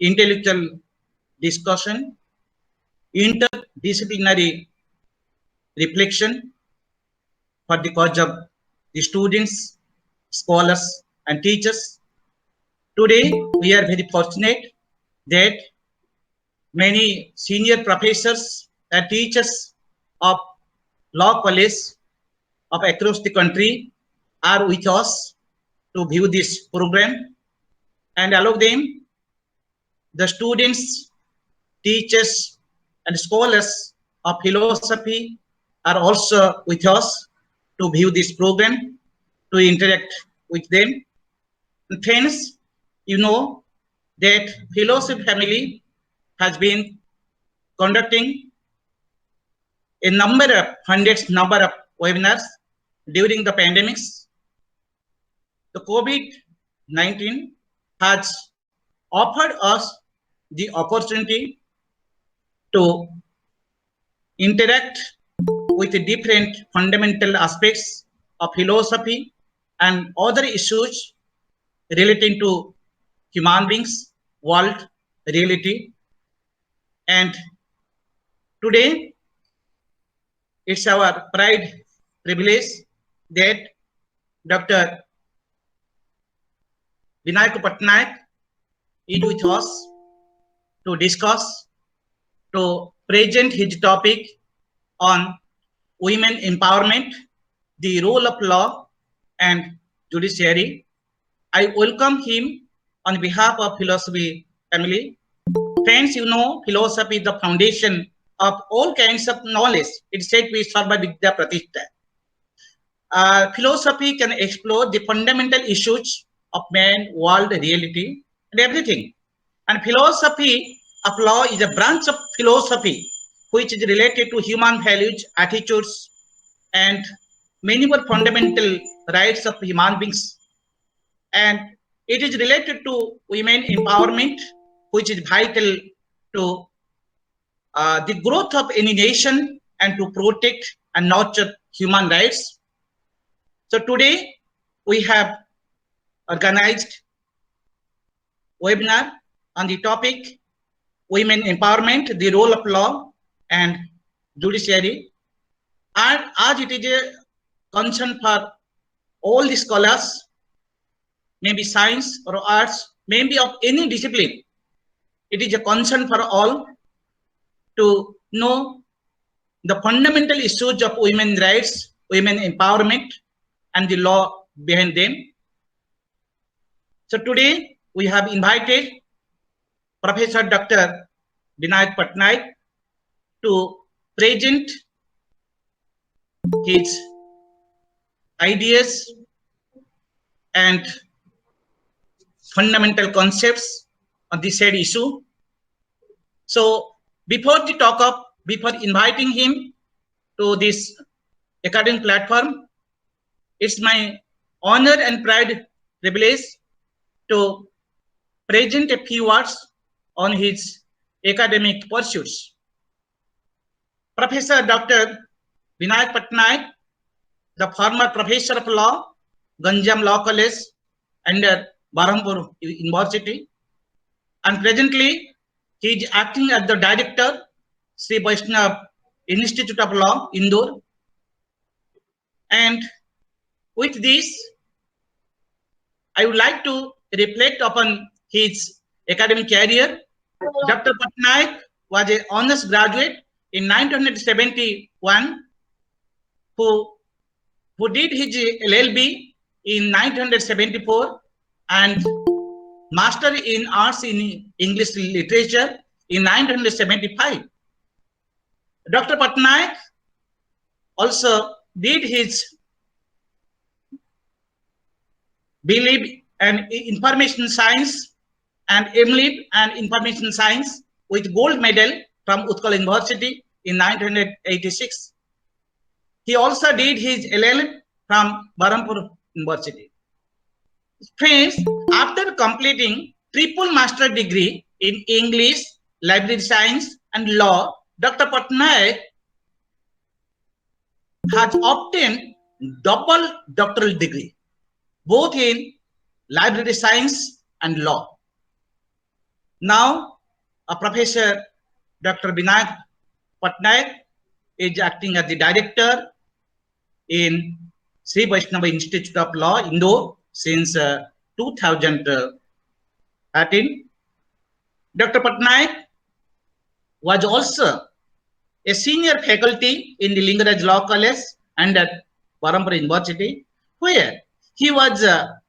intellectual discussion, interdisciplinary reflection for the cause of the students, scholars, and teachers. Today, we are very fortunate that many senior professors and teachers of law college of across the country are with us to view this program, and allow them, the students, teachers, and scholars of philosophy are also with us to view this program, to interact with them. And friends, you know that philosophy family has been conducting a number of webinars during the pandemics. The COVID-19 has offered us the opportunity to interact with the different fundamental aspects of philosophy and other issues relating to human beings, world, reality. And today, it's our pride, privilege that Dr. Vinayak Patnaik is with us to discuss, to present his topic on women empowerment, the role of law and judiciary. I welcome him on behalf of philosophy family. Friends, you know, philosophy is the foundation of all kinds of knowledge. It's said we Sarva Vidya Pratishta. Philosophy can explore the fundamental issues of man, world, reality, and everything. And philosophy of law is a branch of philosophy which is related to human values, attitudes, and many more fundamental rights of human beings. And it is related to women empowerment, which is vital to the growth of any nation and to protect and nurture human rights. So today we have organized webinar on the topic women empowerment, the role of law and judiciary. And as it is a concern for all the scholars, maybe science or arts, maybe of any discipline, it is a concern for all to know the fundamental issues of women's rights, women empowerment, and the law behind them. So today we have invited Professor Dr. Vinayak Patnaik to present his ideas and fundamental concepts on this said issue. So before inviting him to this academic platform, it's my honor and pride privilege to present a few words on his academic pursuits. Professor Dr. Vinayak Patnaik, the former professor of law, Ganjam Law College under Berhampur University, and presently he is acting as the director, Sri Vaishnav Institute of Law, Indore. And with this, I would like to reflect upon his academic career. Dr. Patnaik was an honors graduate in 1971 who did his LLB in 1974 and Master in Arts in English Literature in 1975. Dr. Patnaik also did his B.Lib and Information Science and M.Lib and Information Science with gold medal from Utkal University in 1986. He also did his LLM from Berhampur University. Friends, after completing triple master degree in English, library science, and law, Dr. Patnaik has obtained double doctoral degree, both in library science and law. Now, Professor Dr. Vinayak Patnaik is acting as the director in Sri Vaishnava Institute of Law, Indore, since 2013. Dr. Patnaik was also a senior faculty in the Lingaraj Law College and at Parampara University, where he was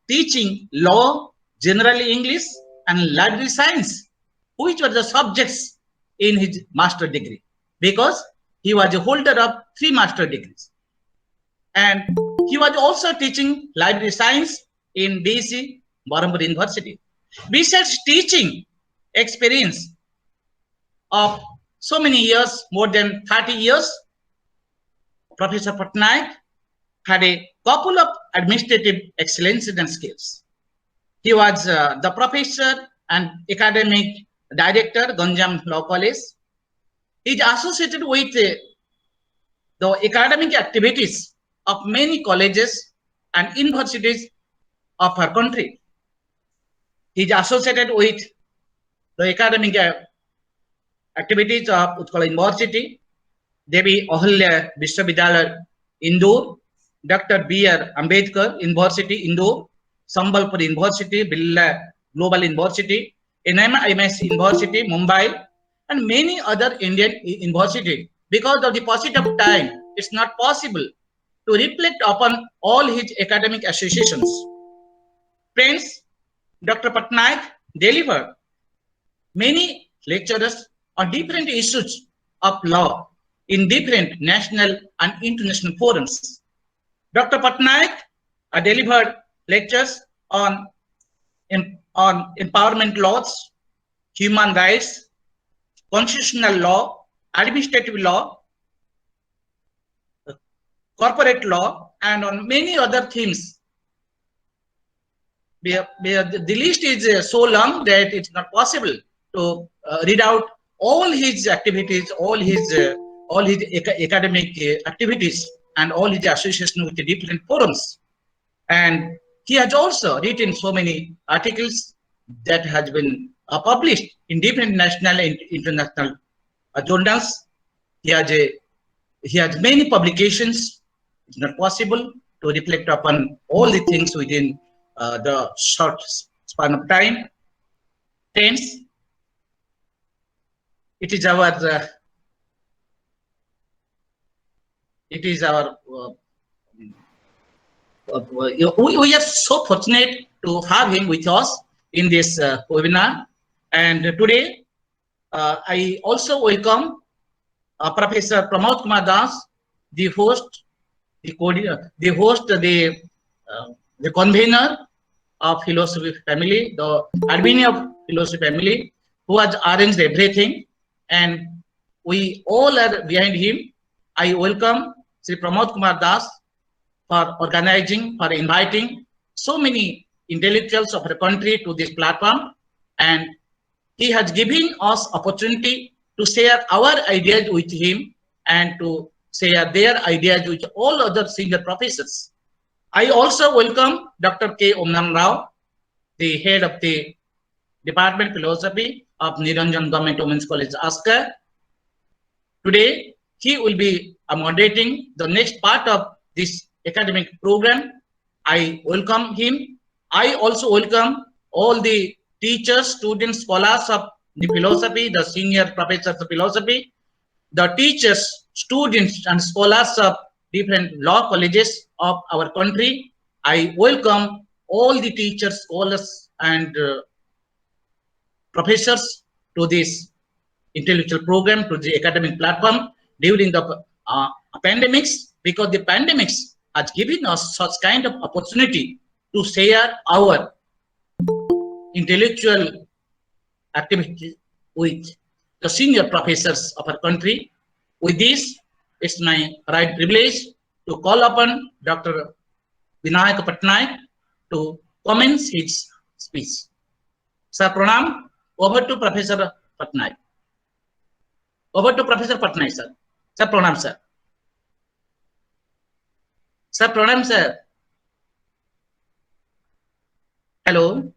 teaching law, generally English, and library science, which were the subjects in his master degree, because he was a holder of 3 master degrees. And he was also teaching library science in BC, Parampara University. Besides teaching experience of so many years, more than 30 years, Professor Patnaik had a couple of administrative excellences and skills. He was the professor and academic director, Ganjam Law College. He is associated with the academic activities of many colleges and universities of our country. He is associated with the academic activities of Utkal University, Devi Ahilya Vishwavidyalaya, Indore, Dr. B.R. Ambedkar University, Indore, Sambalpur University, Birla Global University, NMIMS University, Mumbai, and many other Indian universities. Because of the paucity of time, it's not possible to reflect upon all his academic associations. Friends, Dr. Patnaik delivered many lectures on different issues of law in different national and international forums. Dr. Patnaik delivered lectures on empowerment laws, human rights, constitutional law, administrative law, corporate law, and on many other themes. The list is so long that it's not possible to read out all his activities, all his academic activities, and all his association with the different forums. And he has also written so many articles that has been published in different national and international journals. He has many publications. It's not possible to reflect upon all the things within the short span of time. Friends, it is our we are so fortunate to have him with us in this webinar. And today, I also welcome Professor Pramod Kumar Das, the host, the convener of Philosophy Family, the admin of Philosophy Family, who has arranged everything, and we all are behind him. I welcome Sri Pramod Kumar Das for organizing, for inviting so many intellectuals of the country to this platform, and he has given us opportunity to share our ideas with him and to share their ideas with all other senior professors. I also welcome Dr. K. Omnam Rao, the head of the Department of Philosophy of Niranjan Government Women's College, Asker. Today, he will be moderating the next part of this academic program. I welcome him. I also welcome all the teachers, students, scholars of the philosophy, the senior professors of philosophy, the teachers, students, and scholars of different law colleges of our country. I welcome all the teachers, scholars, and professors to this intellectual program, to the academic platform during the pandemics, because the pandemics has given us such kind of opportunity to share our intellectual activity with the senior professors of our country. With this, it's my right privilege to call upon Dr. Vinayak Patnaik to commence his speech. Sir, pranam. Over to Professor Patnaik. Over to Professor Patnaik, sir. Sir, pranam, sir. Sir, pranam, sir. Hello.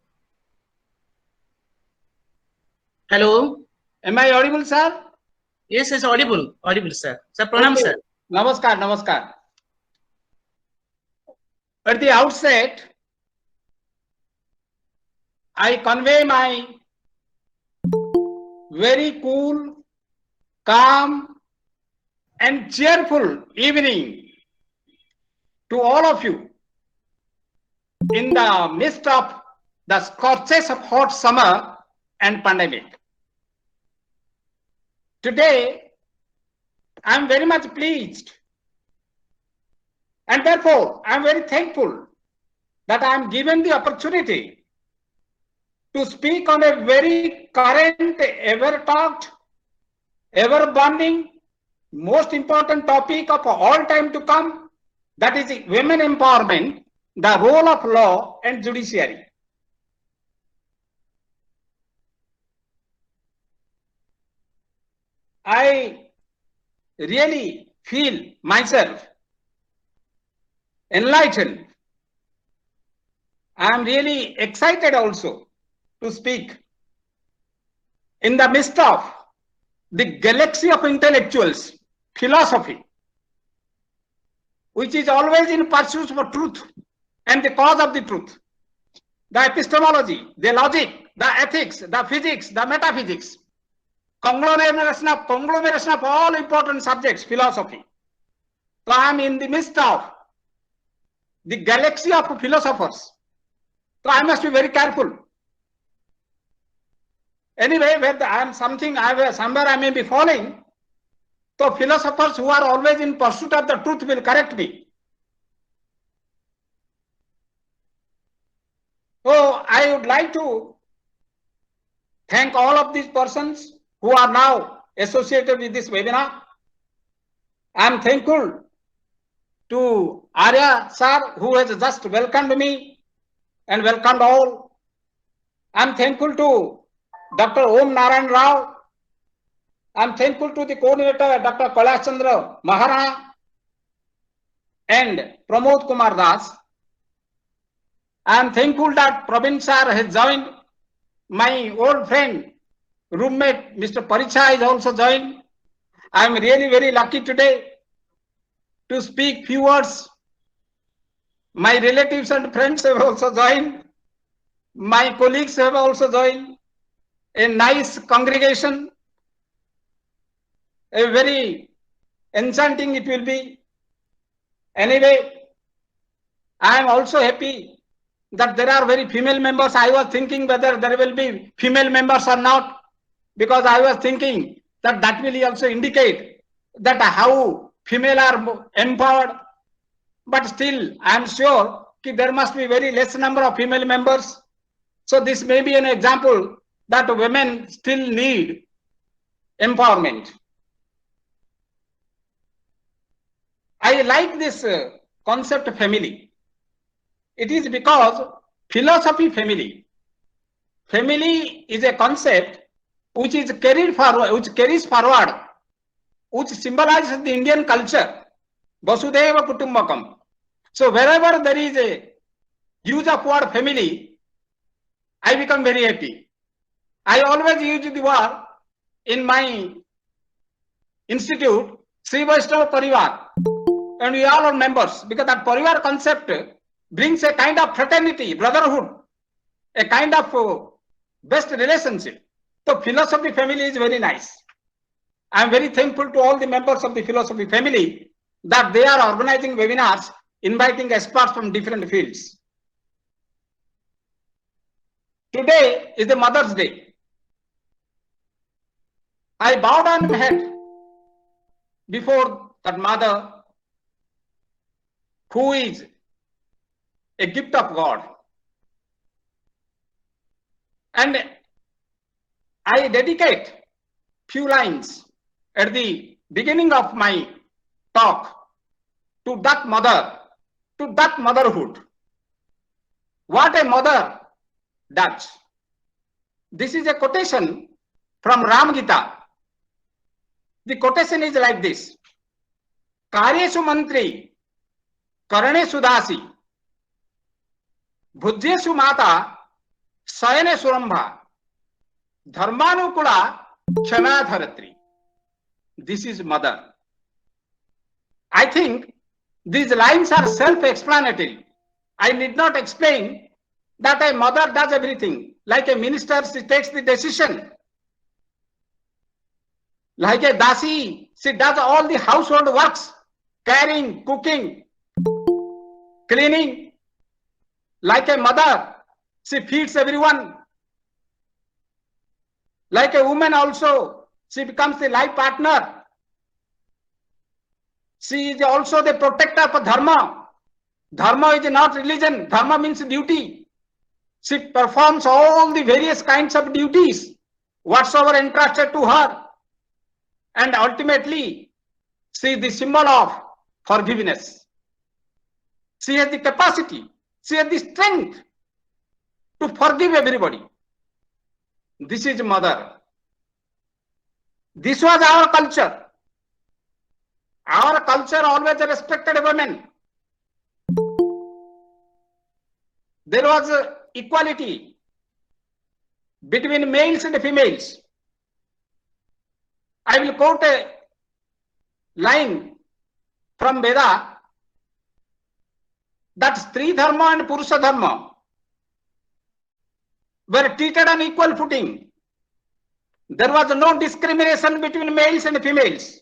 Hello. Am I audible, sir? Yes, it's audible. Audible, sir. Sir, pranam, Okay. sir. Namaskar, namaskar. At the outset, I convey my very cool, calm, and cheerful evening to all of you in the midst of the scorches of hot summer and pandemic. Today, I am very much pleased, and therefore I am very thankful that I am given the opportunity to speak on a very current, ever talked, ever burning, most important topic of all time to come, that is women empowerment, the role of law and judiciary. I really feel myself enlightened. I am really excited also to speak in the midst of the galaxy of intellectuals, philosophy, which is always in pursuit for truth and the cause of the truth, the epistemology, the logic, the ethics, the physics, the metaphysics, conglomeration of all important subjects, philosophy. So I am in the midst of the galaxy of philosophers. So I must be very careful. Anyway, where I am somewhere I may be falling. So philosophers who are always in pursuit of the truth will correct me. So I would like to thank all of these persons who are now associated with this webinar. I am thankful to Arya sir, who has just welcomed me and welcomed all. I am thankful to Dr. Om Narayan Rao. I am thankful to the coordinator, Dr. Kailash Chandra Maharana and Pramod Kumar Das. I am thankful that Praveen sir has joined. My old friend, roommate, Mr. Paricha is also joined. I am really very lucky today to speak few words. My relatives and friends have also joined. My colleagues have also joined. A nice congregation. A very enchanting it will be. Anyway, I am also happy that there are very female members. I was thinking whether there will be female members or not, because I was thinking that that will also indicate that how female are empowered. But still, I am sure there must be very less number of female members. So this may be an example that women still need empowerment. I like this concept of family. It is because philosophy family. Family is a concept which is carried forward, which carries forward, which symbolizes the Indian culture. Vasudhaiva Kutumbakam. So wherever there is a use of word family, I become very happy. I always use the word in my institute, Sri Vaishnava Parivar, and we all are members, because that Parivar concept brings a kind of fraternity, brotherhood, a kind of best relationship. So philosophy family is very nice. I am very thankful to all the members of the philosophy family that they are organizing webinars, inviting experts from different fields. Today is the Mother's Day. I bow down my head before that mother who is a gift of God. And I dedicate few lines at the beginning of my talk to that mother, to that motherhood. What a mother does. This is a quotation from Ram Gita. The quotation is like this: Karyesu mantri, Karanesu dasi, Bhujyesu mata, Sayane surambha, Dharmanukula Kshama Dharatri. This is mother. I think these lines are self-explanatory. I need not explain that a mother does everything. Like a minister, she takes the decision. Like a dasi, she does all the household works, carrying, cooking, cleaning. Like a mother, she feeds everyone. Like a woman also, she becomes the life partner. She is also the protector for dharma. Dharma is not religion. Dharma means duty. She performs all the various kinds of duties, whatsoever entrusted to her. And ultimately, she is the symbol of forgiveness. She has the capacity, she has the strength to forgive everybody. This is mother. This was our culture. Our culture always respected women. There was equality between males and females. I will quote a line from Veda that Stri Dharma and Purusha Dharma were treated on equal footing. There was no discrimination between males and females.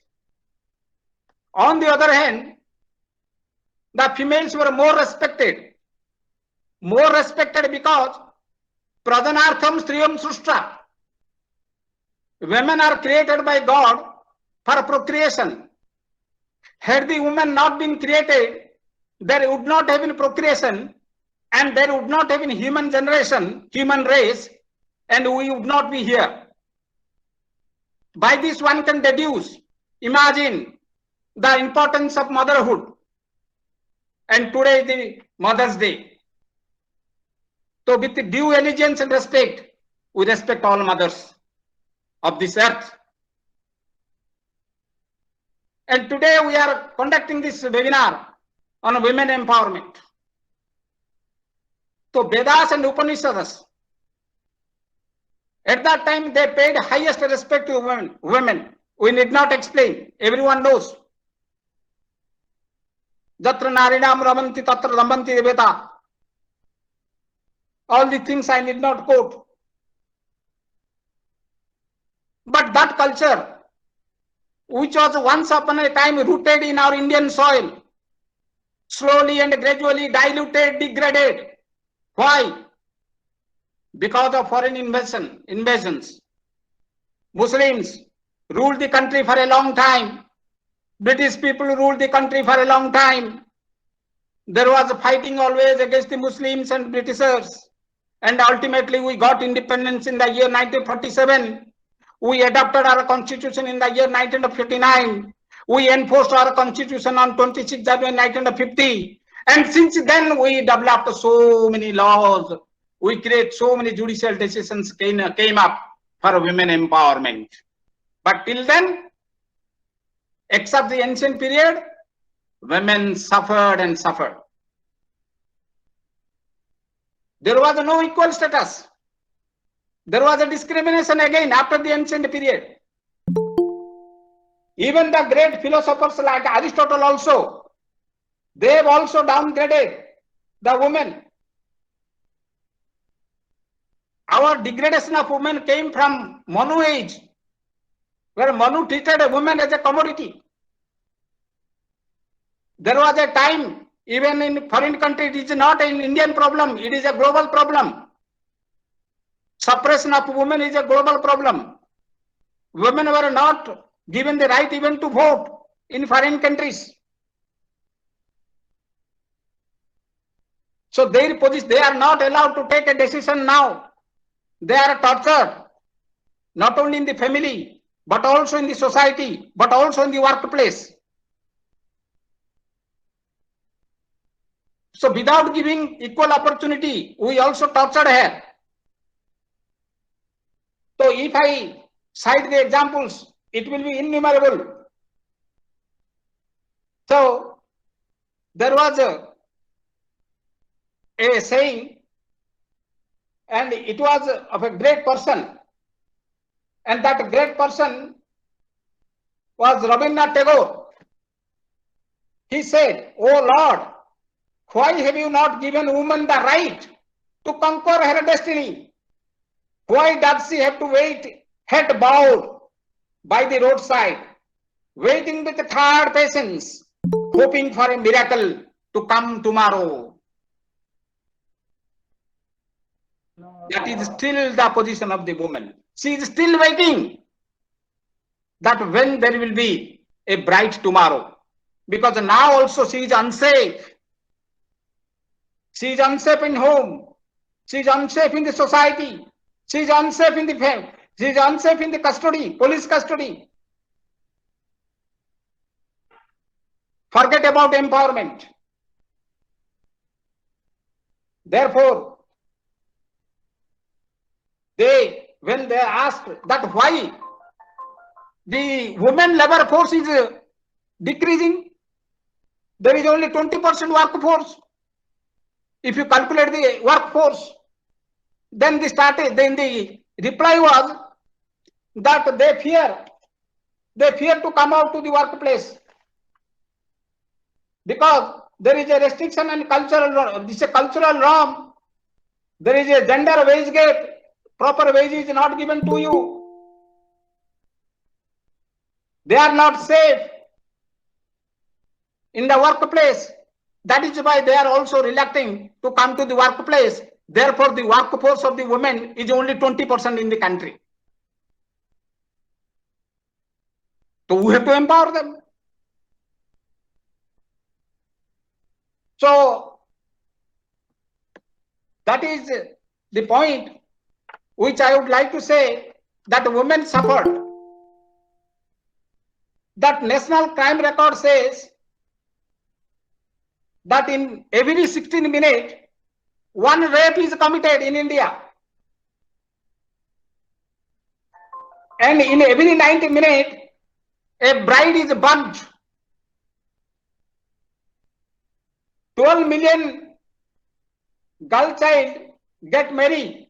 On the other hand, the females were more respected because Pradhanartham Striyam Srushta. Women are created by God for procreation. Had the woman not been created, there would not have been procreation, and there would not have been human generation, human race, and we would not be here. By this one can deduce, imagine the importance of motherhood. And today is the Mother's Day. So with due allegiance and respect, we respect all mothers of this earth. And today we are conducting this webinar on women empowerment. So Vedas and Upanishads, at that time they paid highest respect to women. We need not explain. Everyone knows. Jatra narinam ramanti tatra ramanti devata. All the things I need not quote. But that culture, which was once upon a time rooted in our Indian soil, slowly and gradually diluted, degraded. Why? Because of foreign invasions. Muslims ruled the country for a long time. British people ruled the country for a long time. There was fighting always against the Muslims and Britishers. And ultimately we got independence in the year 1947. We adopted our constitution in the year 1959. We enforced our constitution on 26 January 1950. And since then we developed so many laws. We create so many judicial decisions came up for women empowerment. But till then, except the ancient period, women suffered and suffered. There was no equal status. There was a discrimination again after the ancient period. Even the great philosophers like Aristotle also, they have also downgraded the women. Our degradation of women came from Manu age, where Manu treated a woman as a commodity. There was a time, even in foreign countries, it is not an Indian problem, it is a global problem. Suppression of women is a global problem. Women were not given the right even to vote in foreign countries. So they are not allowed to take a decision now. They are tortured, not only in the family, but also in the society, but also in the workplace. So without giving equal opportunity, we also tortured her. So if I cite the examples, it will be innumerable. So there was a saying, and it was of a great person. And that great person was Rabindranath Tagore. He said, "Oh Lord, why have you not given woman the right to conquer her destiny? Why does she have to wait, head bowed by the roadside, waiting with tired patience, hoping for a miracle to come tomorrow?" That is still the position of the woman. She is still waiting that when there will be a bright tomorrow. Because now also she is unsafe. She is unsafe in home. She is unsafe in the society. She is unsafe in the family. She is unsafe in the custody, police custody. Forget about empowerment. Therefore, when they are asked that why the women labor force is decreasing, there is only 20% workforce. If you calculate the workforce, then the reply was that they fear to come out to the workplace because there is a restriction and this is a cultural norm. There is a gender wage gap. Proper wage is not given to you. They are not safe in the workplace. That is why they are also reluctant to come to the workplace. Therefore, the workforce of the women is only 20% in the country. So we have to empower them. So that is the point which I would like to say, that women suffered. That national crime record says that in every 16 minutes, one rape is committed in India. And in every 90 minutes, a bride is burnt. 12 million girl child get married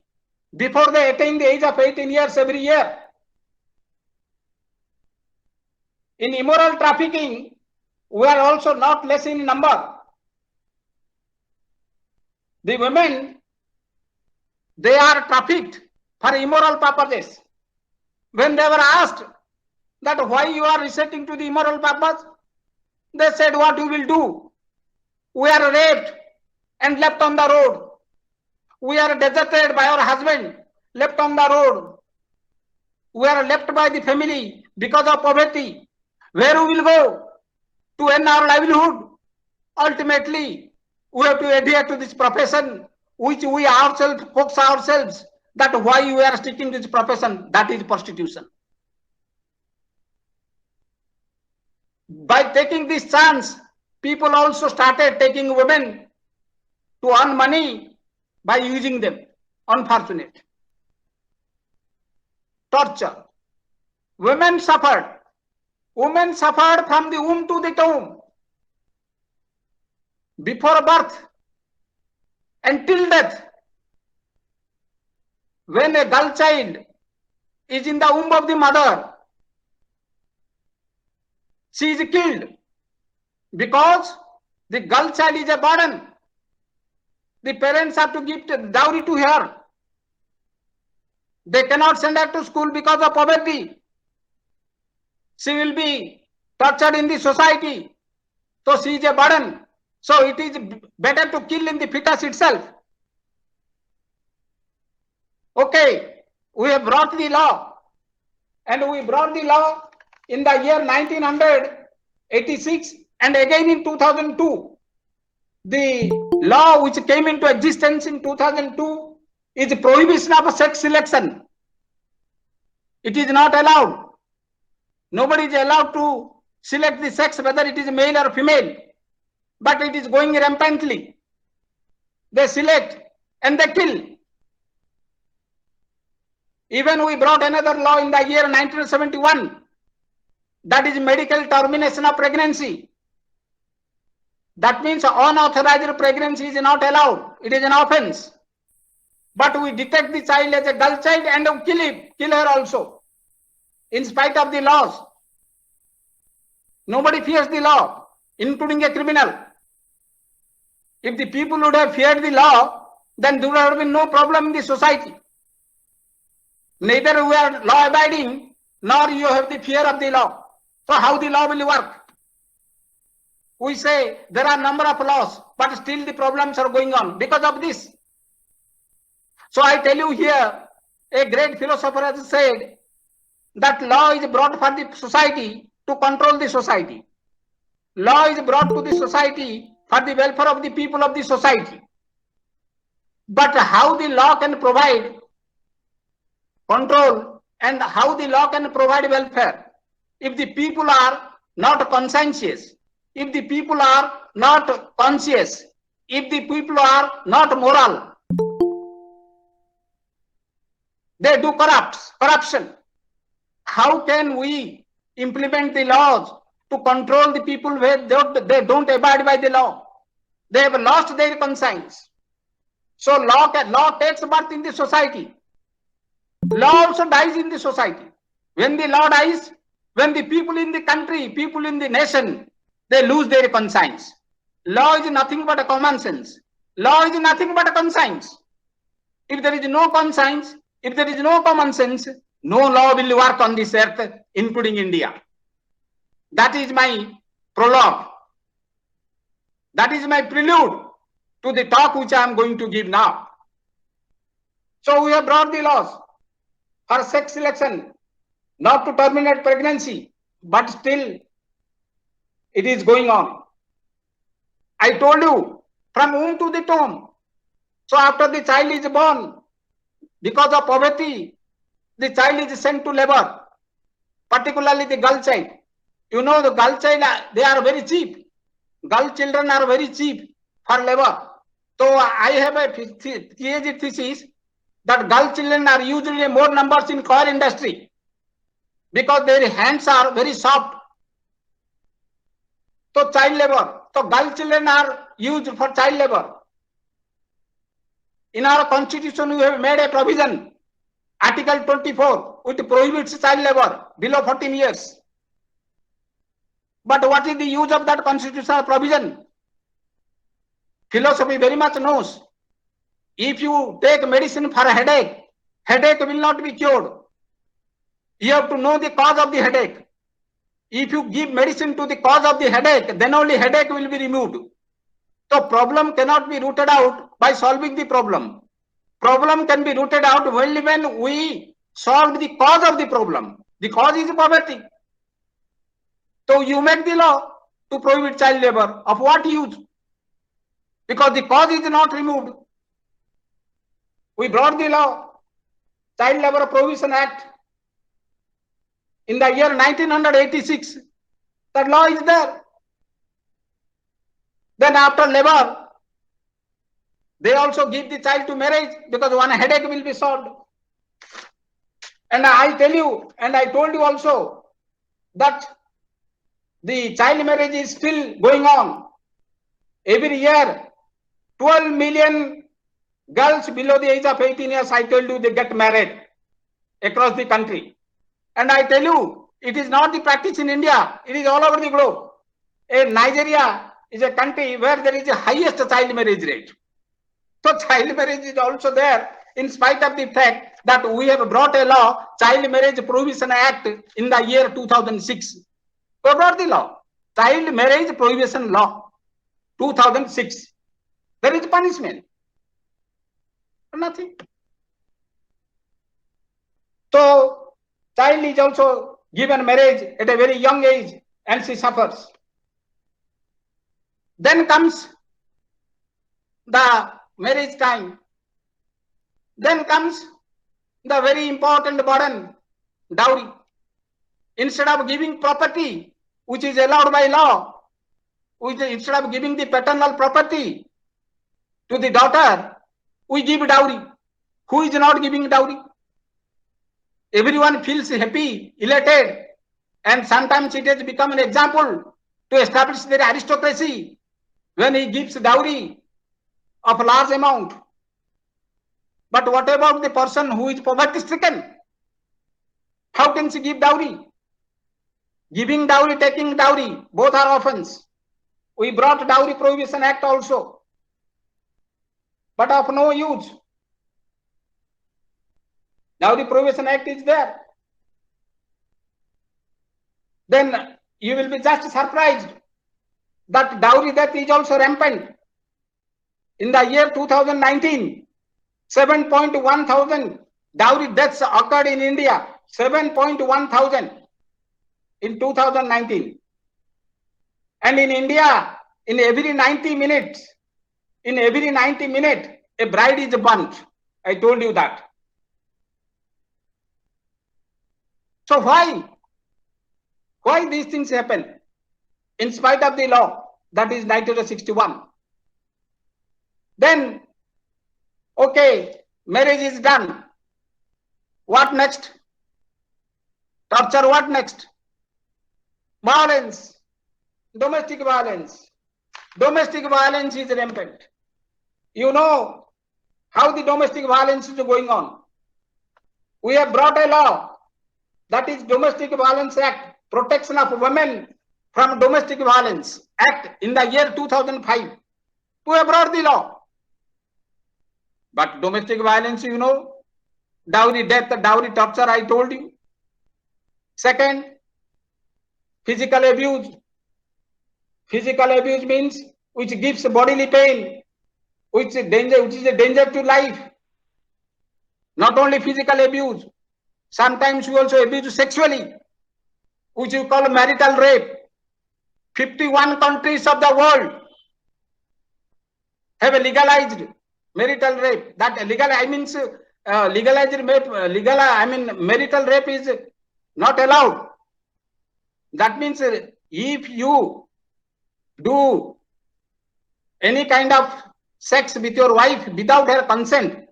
before they attain the age of 18 years every year. In immoral trafficking, we are also not less in number. The women, they are trafficked for immoral purposes. When they were asked that why you are resorting to the immoral purpose, they said, what you will do? We are raped and left on the road. We are deserted by our husband, left on the road. We are left by the family because of poverty. Where we will go to earn our livelihood? Ultimately, we have to adhere to this profession, which we ourselves, folks ourselves, that why we are sticking to this profession, that is prostitution. By taking this chance, people also started taking women to earn money by using them. Unfortunate. Torture. Women suffered. Women suffered from the womb to the tomb. Before birth until death. When a girl child is in the womb of the mother, she is killed because the girl child is a burden. The parents have to give dowry to her. They cannot send her to school because of poverty. She will be tortured in the society. So she is a burden. So it is better to kill in the fetus itself. Okay, we have brought the law, and we brought the law in the year 1986 and again in 2002. The law which came into existence in 2002 is the prohibition of sex selection. It is not allowed. Nobody is allowed to select the sex, whether it is male or female. But it is going rampantly. They select and they kill. Even we brought another law in the year 1971. That is medical termination of pregnancy. That means unauthorized pregnancy is not allowed. It is an offense. But we detect the child as a girl child and kill her also. in spite of the laws. Nobody fears the law, including a criminal. If the people would have feared the law, then there would have been no problem in the society. Neither we are law abiding, nor you have the fear of the law. So how the law will work? We say there are number of laws, but still the problems are going on because of this. So I tell you here, a great philosopher has said that law is brought for the society to control the society. Law is brought to the society for the welfare of the people of the society. But how the law can provide control and how the law can provide welfare if the people are not conscientious, if the people are not conscious, if the people are not moral, they do corruption. How can we implement the laws to control the people where they don't abide by the law? They have lost their conscience. So law takes birth in the society. Law also dies in the society. When the law dies, when the people in the country, people in the nation, they lose their conscience. Law is nothing but a common sense. Law is nothing but a conscience. If there is no conscience, if there is no common sense, no law will work on this earth, including India. That is my prologue. That is my prelude to the talk which I am going to give now. So we have brought the laws for sex selection, not to terminate pregnancy, but still it is going on. I told you, from womb to the tomb. So after the child is born, because of poverty, the child is sent to labor, particularly the girl child. You know, the girl child, they are very cheap. Girl children are very cheap for labor. So I have a PhD thesis that girl children are usually more numbers in car industry because their hands are very soft. So child labor. So girl children are used for child labor. In our constitution, we have made a provision, Article 24, which prohibits child labor below 14 years. But what is the use of that constitutional provision? Philosophy very much knows. If you take medicine for a headache, headache will not be cured. You have to know the cause of the headache. If you give medicine to the cause of the headache, then only headache will be removed. So problem cannot be rooted out by solving the problem. Problem can be rooted out only when we solve the cause of the problem. The cause is poverty. So you make the law to prohibit child labor. Of what use? Because the cause is not removed. We brought the law, Child Labor Prohibition Act, in the year 1986. That law is there. Then after labor, they also give the child to marriage because one headache will be solved. And I tell you, and I told you also, that the child marriage is still going on. Every year, 12 million girls below the age of 18 years, I told you, they get married across the country. And I tell you, it is not the practice in India, it is all over the globe. Nigeria is a country where there is the highest child marriage rate. So child marriage is also there, in spite of the fact that we have brought a law, Child Marriage Prohibition Act, in the year 2006. We brought the law, Child Marriage Prohibition Law, 2006. There is punishment. Nothing. So child is also given marriage at a very young age and she suffers. Then comes the marriage time. Then comes the very important burden, dowry. Instead of giving property, which is allowed by law, instead of giving the paternal property to the daughter, we give dowry. Who is not giving dowry? Everyone feels happy, elated, and sometimes it has become an example to establish their aristocracy when he gives dowry of a large amount. But what about the person who is poverty stricken? How can she give dowry? Giving dowry, taking dowry, both are offense. We brought Dowry Prohibition Act also, but of no use. Dowry Prohibition Act is there. Then you will be just surprised that dowry death is also rampant. In the year 2019, 7.1 thousand dowry deaths occurred in India. 7.1 thousand in 2019. And in India, in every 90 minutes, a bride is burnt. I told you that. So why these things happen in spite of the law, that is 1961? Then, okay, marriage is done. What next? Torture, what next? Violence, domestic violence. Domestic violence is rampant. You know how the domestic violence is going on. We have brought a law, that is Domestic Violence Act, Protection of Women from Domestic Violence Act in the year 2005. We have brought the law. But domestic violence, you know, dowry death, dowry torture, I told you. Second, physical abuse. Physical abuse means which gives bodily pain, which is a danger to life. Not only physical abuse, sometimes you also abuse sexually, which you call marital rape. 51 countries of the world have legalized marital rape. That marital rape is not allowed. That means if you do any kind of sex with your wife without her consent,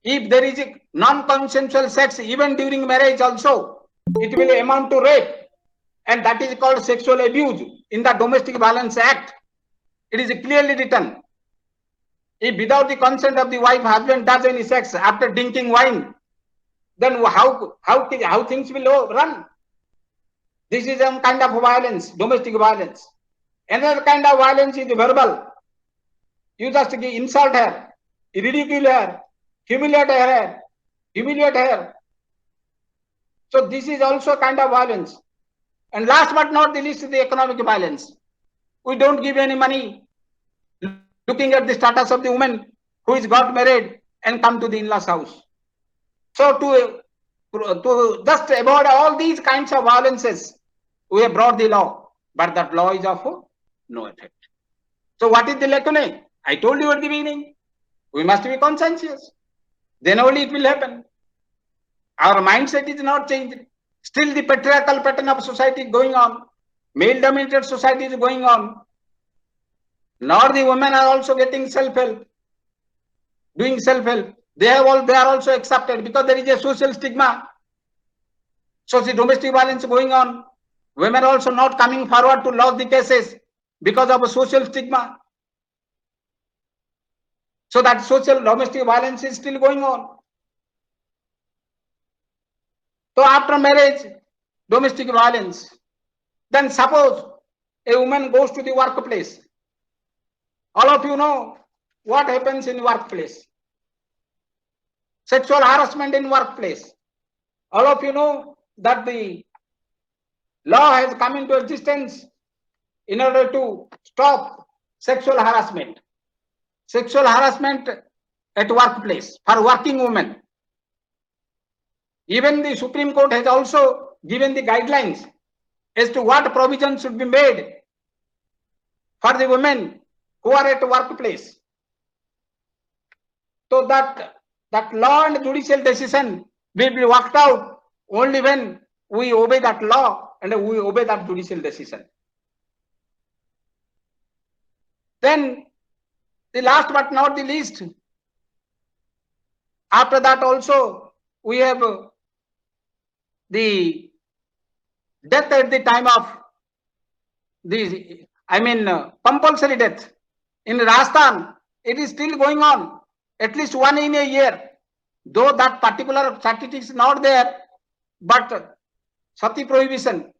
if there is a non-consensual sex even during marriage also, it will amount to rape, and that is called sexual abuse in the Domestic Violence Act. It is clearly written. If without the consent of the wife, husband does any sex after drinking wine, then how things will run? This is some kind of violence, domestic violence. Another kind of violence is verbal. You just insult her, ridicule her, humiliate her. So this is also a kind of violence. And last but not the least, the economic violence. We don't give any money. Looking at the status of the woman who is got married and come to the in-laws house. So to just avoid all these kinds of violences, we have brought the law, but that law is of no effect. So what is the lacuna? I told you at the beginning, we must be conscientious. Then only it will happen. Our mindset is not changed. Still the patriarchal pattern of society is going on. Male-dominated society is going on. Nor the women are also getting self-help, doing self-help. They are also accepted because there is a social stigma. So the domestic violence going on. Women are also not coming forward to lodge the cases because of a social stigma. So that social domestic violence is still going on. So after marriage, domestic violence. Then suppose a woman goes to the workplace. All of you know what happens in workplace. Sexual harassment in workplace. All of you know that the law has come into existence in order to stop sexual harassment. Sexual harassment at workplace for working women. Even the Supreme Court has also given the guidelines as to what provisions should be made for the women who are at the workplace. So that law and judicial decision will be worked out only when we obey that law and we obey that judicial decision. Then the last but not the least, after that also we have the death at the time of the, compulsory death. In Rajasthan, it is still going on, at least one in a year. Though that particular statistic is not there, but Sati Prohibition.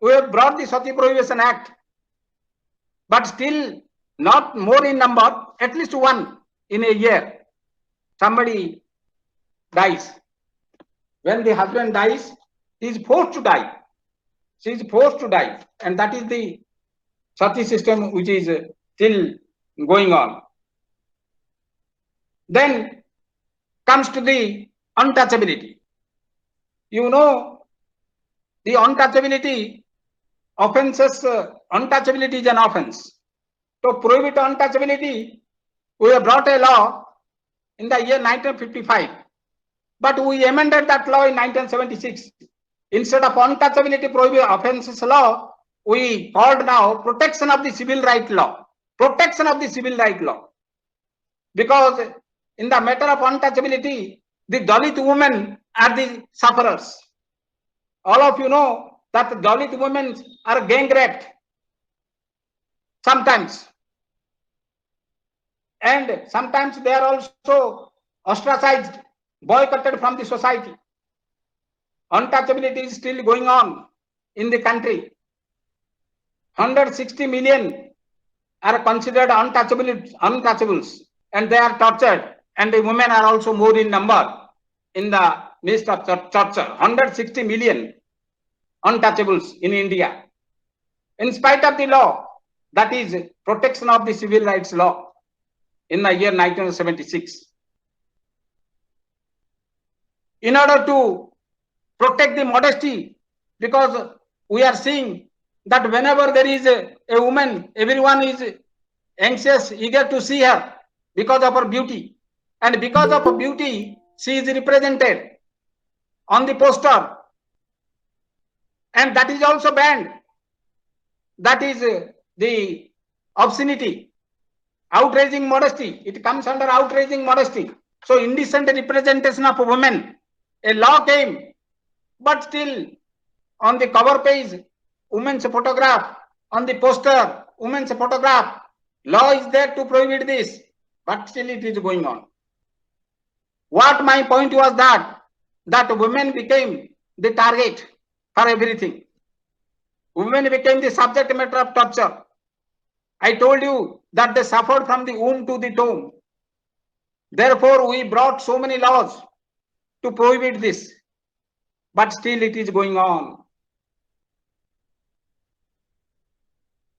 We have brought the Sati Prohibition Act, but still not more in number, at least one in a year. Somebody dies. When the husband dies, he is forced to die. She is forced to die. And that is the Sati system which is still going on. Then comes to the untouchability. You know, the untouchability offenses, untouchability is an offense. To prohibit untouchability, we have brought a law in the year 1955, but we amended that law in 1976. Instead of untouchability prohibit offenses law, we called now protection of the civil right law. Protection of the civil right law. Because in the matter of untouchability, the Dalit women are the sufferers. All of you know that the Dalit women are gang raped sometimes. And sometimes they are also ostracized, boycotted from the society. Untouchability is still going on in the country. 160 million are considered untouchables, and they are tortured, and the women are also more in number in the midst of torture. 160 million untouchables in India. In spite of the law, that is protection of the civil rights law in the year 1976. In order to protect the modesty, because we are seeing that whenever there is a woman, everyone is anxious, eager to see her because of her beauty. And because of her beauty, she is represented on the poster. And that is also banned. That is the obscenity, outraging modesty. It comes under outraging modesty. So indecent representation of women. A law came, but still on the cover page, women's photograph, on the poster, women's photograph. Law is there to prohibit this, but still it is going on. What my point was that women became the target for everything. Women became the subject matter of torture. I told you that they suffered from the womb to the tomb. Therefore, we brought so many laws to prohibit this, but still it is going on.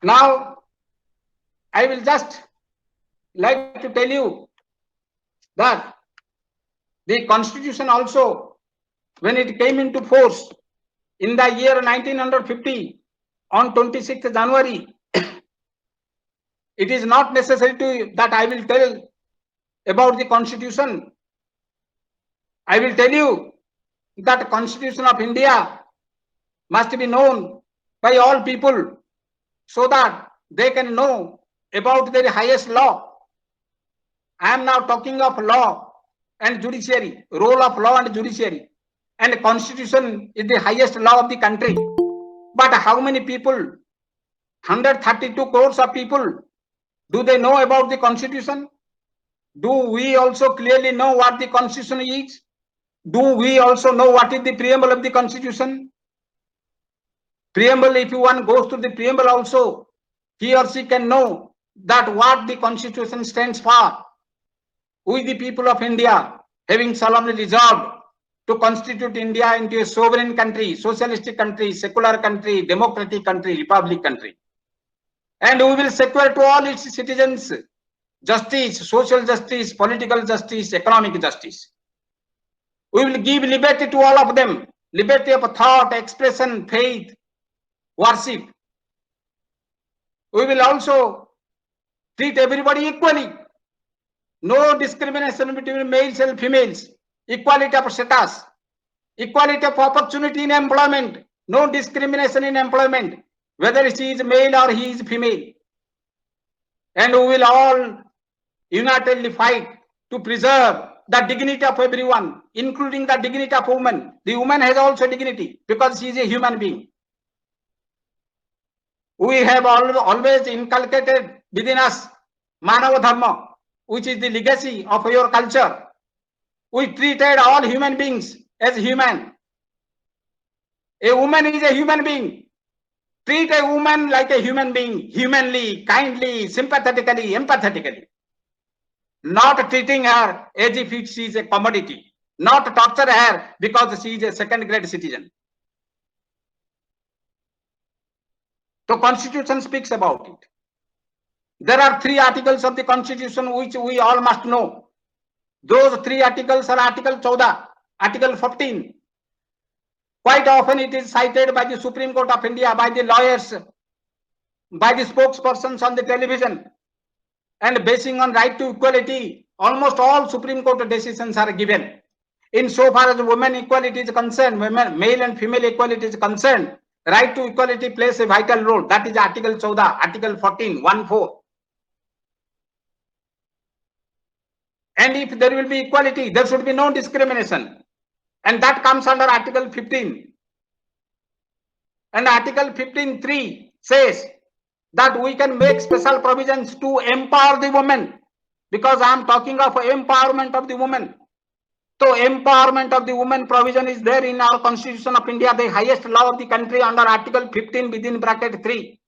Now, I will just like to tell you that the Constitution also, when it came into force in the year 1950, on 26th January, it is not necessary that I will tell about the Constitution. I will tell you that the Constitution of India must be known by all people so that they can know about their highest law. I am now talking of law and judiciary, role of law and judiciary. And the Constitution is the highest law of the country. But how many people, 132 crores of people, do they know about the Constitution? Do we also clearly know what the Constitution is? Do we also know what is the preamble of the Constitution? Preamble, if one goes to the preamble also, he or she can know that what the Constitution stands for. We, the people of India, having solemnly resolved to constitute India into a sovereign country, socialistic country, secular country, democratic country, republic country. And we will secure to all its citizens justice, social justice, political justice, economic justice. We will give liberty to all of them, liberty of thought, expression, faith, worship. We will also treat everybody equally. No discrimination between males and females. Equality of status. Equality of opportunity in employment. No discrimination in employment, whether she is male or he is female. And we will all unitedly fight to preserve the dignity of everyone, including the dignity of woman. The woman has also dignity because she is a human being. We have always inculcated within us Manava Dharma, which is the legacy of your culture. We treated all human beings as human. A woman is a human being. Treat a woman like a human being, humanly, kindly, sympathetically, empathetically. Not treating her as if she is a commodity. Not torture her because she is a second-grade citizen. The Constitution speaks about it. There are 3 articles of the Constitution which we all must know. Those 3 articles are Article 14, Article 15. Quite often it is cited by the Supreme Court of India, by the lawyers, by the spokespersons on the television, and basing on right to equality, almost all Supreme Court decisions are given. In so far as women equality is concerned, male and female equality is concerned, right to equality plays a vital role. That is Article 14, Article 14, 1-4. And if there will be equality, there should be no discrimination. And that comes under Article 15. And Article 15(3) says that we can make special provisions to empower the women, because I am talking of empowerment of the women. So empowerment of the women provision is there in our Constitution of India, the highest law of the country, under Article 15 within bracket 3.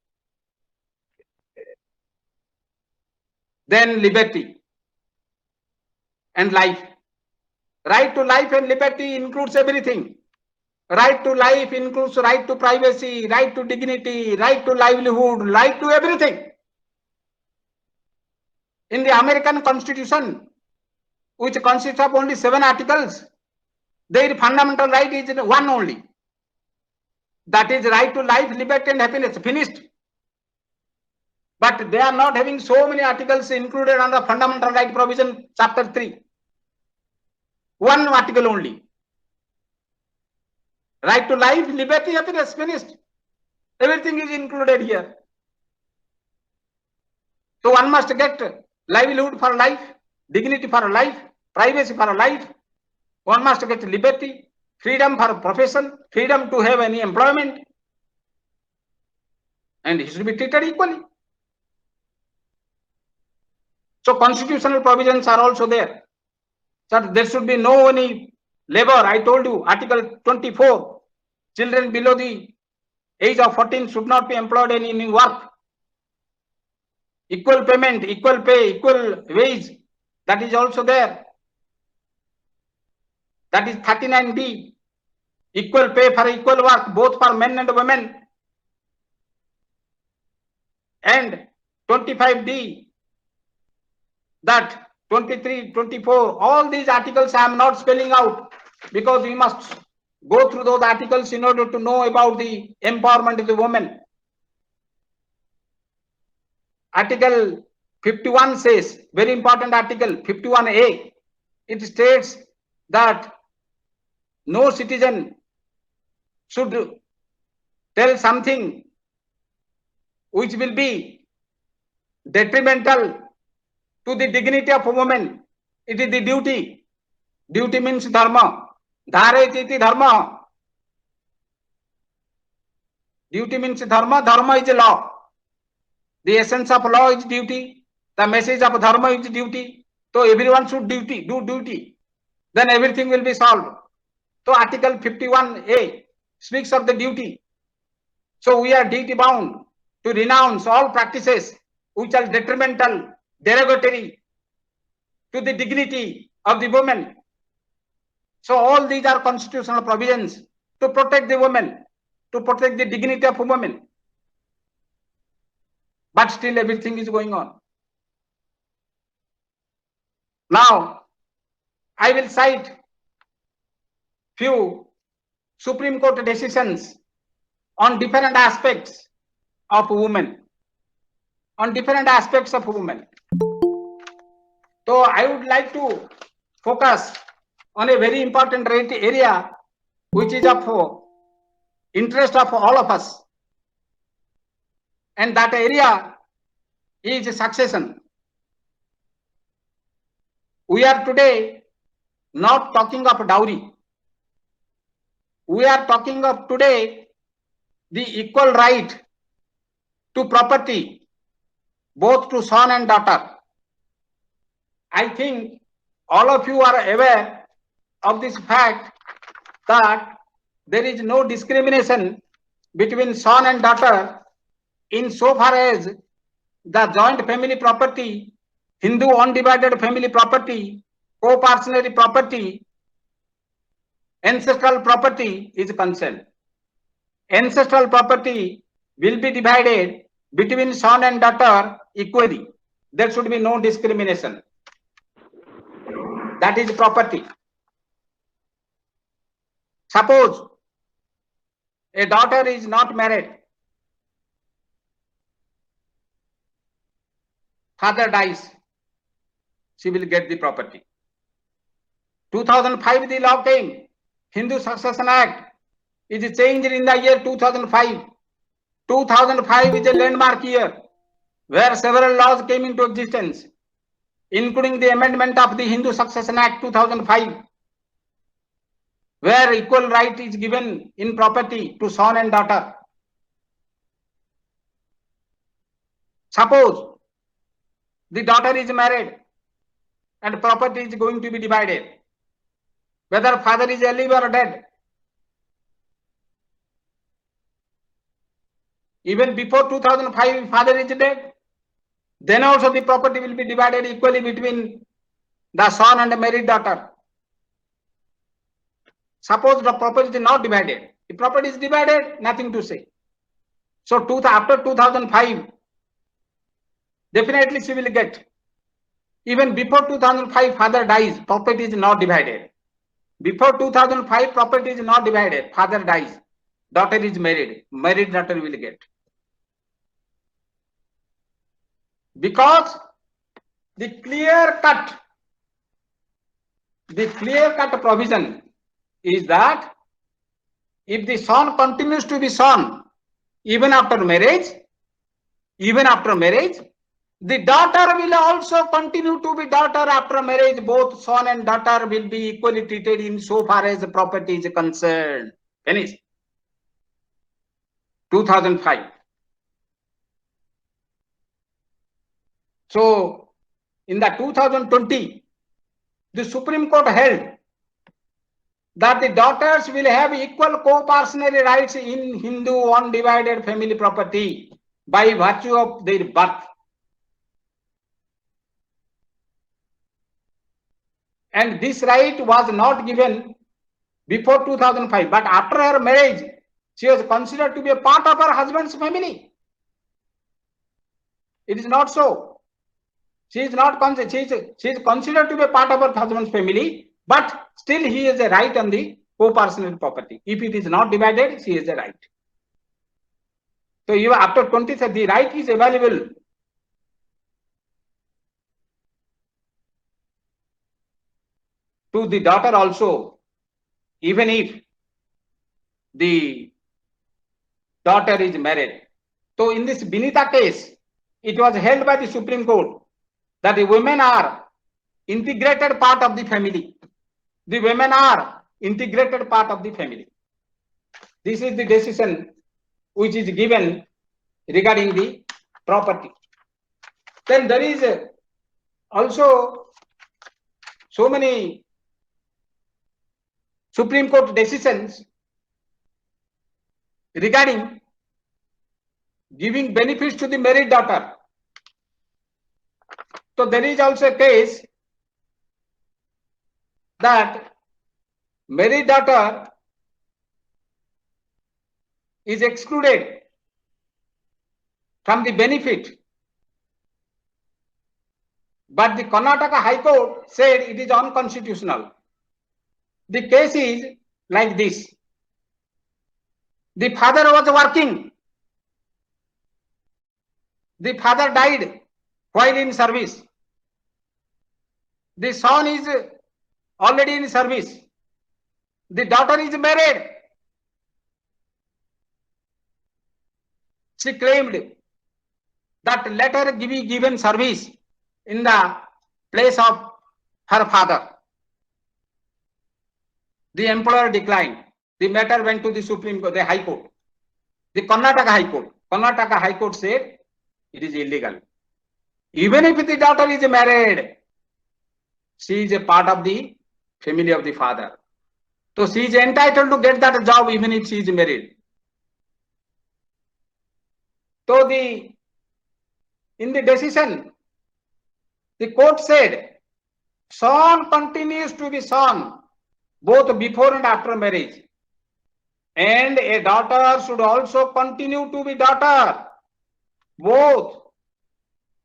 Then liberty and life. Right to life and liberty includes everything. Right to life includes right to privacy, right to dignity, right to livelihood, right to everything. In the American Constitution, which consists of only 7 articles, their fundamental right is one only. That is right to life, liberty and happiness. Finished. But they are not having so many articles included under fundamental right provision, chapter 3. One article only. Right to life, liberty, happiness, finished. Everything is included here. So one must get livelihood for life, dignity for life, privacy for life. One must get liberty, freedom for profession, freedom to have any employment. And he should be treated equally. So constitutional provisions are also there. So there should be no any labor. I told you, Article 24, children below the age of 14 should not be employed in any work. Equal payment, equal pay, equal wage, that is also there. That is 39D, equal pay for equal work, both for men and women. And 25D, that 23, 24, all these articles I am not spelling out, because we must go through those articles in order to know about the empowerment of the women. Article 51 says, very important article, 51A, it states that no citizen should tell something which will be detrimental to the dignity of a woman. It is the duty. Duty means dharma. Dharet iti dharma. Duty means dharma. Dharma is a law. The essence of law is duty. The message of dharma is duty. So everyone should do duty. Then everything will be solved. So Article 51A speaks of the duty. So we are duty bound to renounce all practices which are detrimental, derogatory to the dignity of the woman. So all these are constitutional provisions to protect the woman, to protect the dignity of a woman. But still everything is going on. Now, I will cite few Supreme Court decisions on different aspects of women. On different aspects of women. So I would like to focus on a very important area which is of interest of all of us. And that area is succession. We are today not talking of dowry. We are talking of today the equal right to property, both to son and daughter. I think all of you are aware of this fact that there is no discrimination between son and daughter in so far as the joint family property, Hindu undivided family property, co-parcenary property, ancestral property is concerned. Ancestral property will be divided between son and daughter equally. There should be no discrimination. That is property. Suppose a daughter is not married, father dies, she will get the property. 2005 the law came, Hindu Succession Act is changed in the year 2005. 2005 is a landmark year where several laws came into existence, including the amendment of the Hindu Succession Act 2005, where equal right is given in property to son and daughter. Suppose the daughter is married and property is going to be divided, whether father is alive or dead. Even before 2005, father is dead, then also the property will be divided equally between the son and the married daughter. Suppose the property is not divided. If property is divided, nothing to say. So after 2005, definitely she will get. Even before 2005, father dies, property is not divided. Before 2005, property is not divided, father dies, daughter is married, married daughter will get. Because the clear cut provision is that if the son continues to be son even after marriage, the daughter will also continue to be daughter after marriage. Both son and daughter will be equally treated in so far as the property is concerned. Finish. 2005. So in the 2020, the Supreme Court held that the daughters will have equal co-parcenary rights in Hindu undivided family property by virtue of their birth. And this right was not given before 2005, but after her marriage, she was considered to be a part of her husband's family. It is not so. She is considered to be a part of her husband's family, but still he has a right on the co-parcenary property. If it is not divided, she has a right. So even after 20, the right is available to the daughter also, even if the daughter is married. So in this Binita case, it was held by the Supreme Court that the women are integrated part of the family. The women are integrated part of the family. This is the decision which is given regarding the property. Then there is also so many Supreme Court decisions regarding giving benefits to the married daughter. So there is also a case that married daughter is excluded from the benefit, but the Karnataka High Court said it is unconstitutional. The case is like this. The father was working. The father died while in service. The son is already in service. The daughter is married. She claimed that let her be given service in the place of her father. The employer declined. The matter went to the Supreme Court, the High Court. The Karnataka High Court. Karnataka High Court said it is illegal. Even if the daughter is married, she is a part of the family of the father. So she is entitled to get that job even if she is married. So in the decision, the court said, son continues to be son both before and after marriage. And a daughter should also continue to be daughter both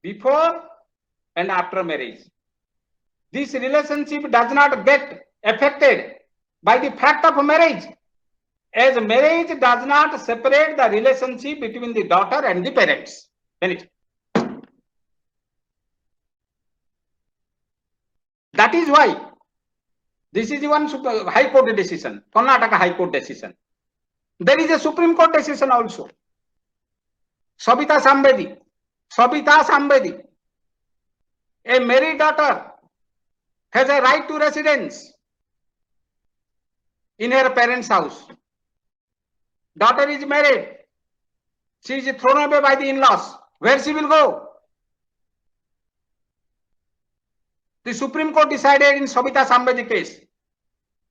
before and after marriage. This relationship does not get affected by the fact of marriage, as marriage does not separate the relationship between the daughter and the parents. That is why this is one High Court decision, Karnataka High Court decision. There is a Supreme Court decision also. Sabita Sambedi, a married daughter has a right to residence in her parents' house. Daughter is married. She is thrown away by the in-laws. Where she will go? The Supreme Court decided in Sabita Sambedi case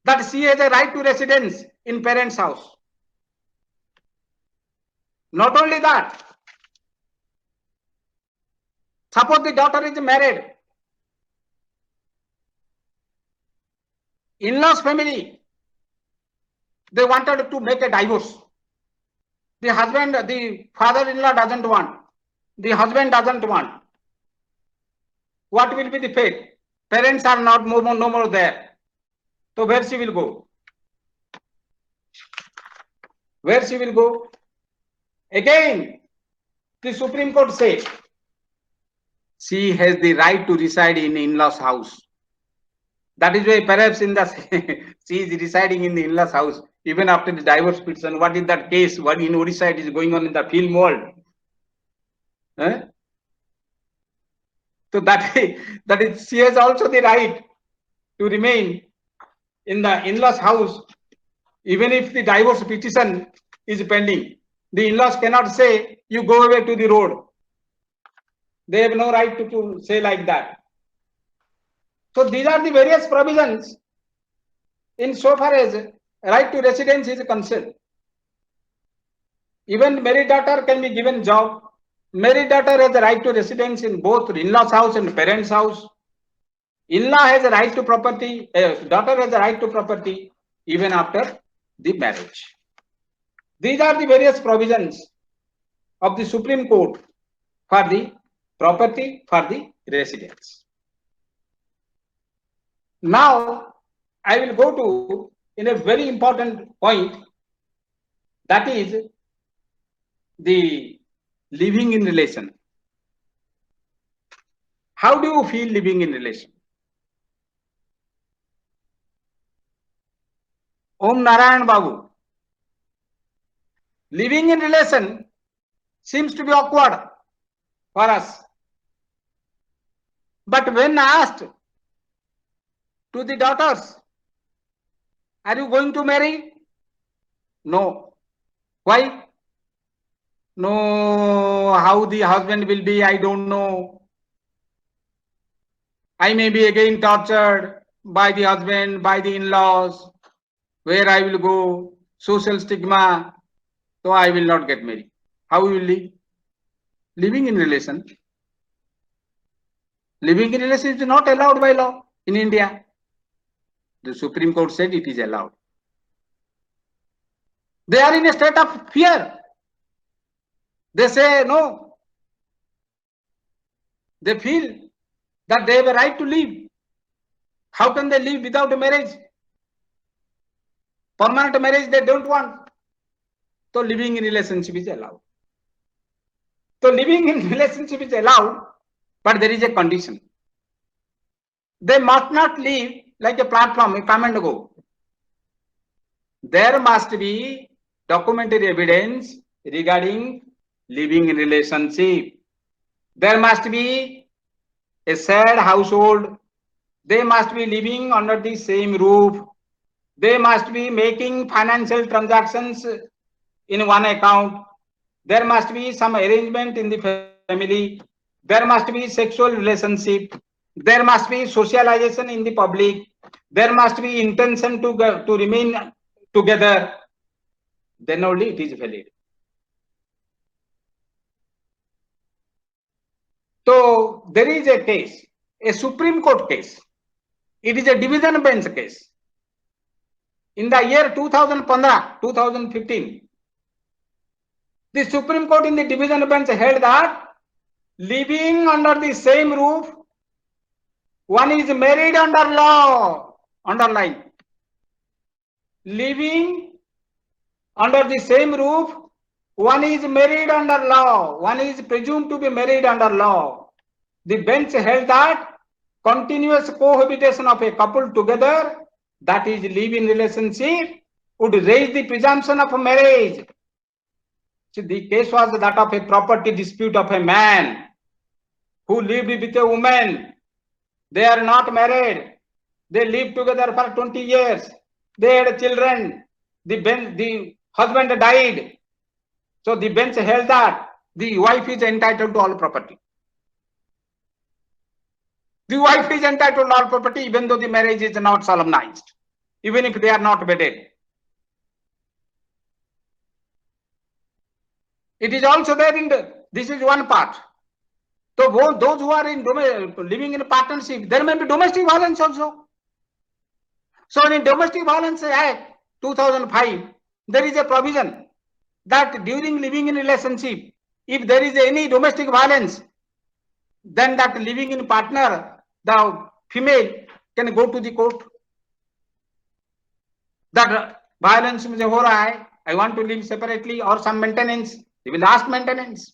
that she has a right to residence in parents' house. Not only that, suppose the daughter is married, in-laws family, they wanted to make a divorce. The husband, the father-in-law doesn't want. The husband doesn't want. What will be the fate? Parents are not no more there. So where she will go? Where she will go? Again, the Supreme Court says she has the right to reside in in-laws house. That is why perhaps in the she is residing in the in-laws house even after the divorce petition. What is that case? What in Odisha it is going on in the film world? So that is she has also the right to remain in the in-laws house even if the divorce petition is pending. The in-laws cannot say you go away to the road. They have no right to say like that. So these are the various provisions in so far as right to residence is concerned. Even married daughter can be given job. Married daughter has a right to residence in both in-laws house and parents' house. In-law has a right to property. Daughter has a right to property even after the marriage. These are the various provisions of the Supreme Court for the property for the residence. Now, I will go to in a very important point, that is the living in relation. How do you feel living in relation? Om Narayan Babu. Living in relation seems to be awkward for us. But when asked to the daughters, are you going to marry? No. Why? No, how the husband will be, I don't know. I may be again tortured by the husband, by the in-laws. Where I will go? Social stigma. So I will not get married. How will you live? Living in relation. Living in relation is not allowed by law in India. The Supreme Court said it is allowed. They are in a state of fear. They say no. They feel that they have a right to live. How can they live without a marriage? Permanent marriage they don't want. So living in relationship is allowed. So living in relationship is allowed, but there is a condition. They must not live like a platform, a come and go. There must be documentary evidence regarding living in relationship. There must be a shared household. They must be living under the same roof. They must be making financial transactions in one account. There must be some arrangement in the family. There must be sexual relationship. there must be socialization in the public, there must be intention to remain together, then only it is valid. So there is a case, a Supreme Court case. It is a division bench case. In the year 2015, the Supreme Court in the division bench held that living under the same roof, one is married under law, underline. Living under the same roof, one is married under law, one is presumed to be married under law. The bench held that continuous cohabitation of a couple together, that is live-in relationship, would raise the presumption of marriage. So the case was that of a property dispute of a man who lived with a woman. They are not married. They lived together for 20 years. They had children. The husband died. So the bench held that the wife is entitled to all property. The wife is entitled to all property even though the marriage is not solemnized, even if they are not wedded. It is also there in this is one part. So those who are living in partnership, there may be domestic violence also. So in Domestic Violence Act 2005, there is a provision that during living in relationship, if there is any domestic violence, then that living in partner, the female can go to the court. That violence मुझे हो रहा है, I want to live separately or some maintenance, they will ask maintenance.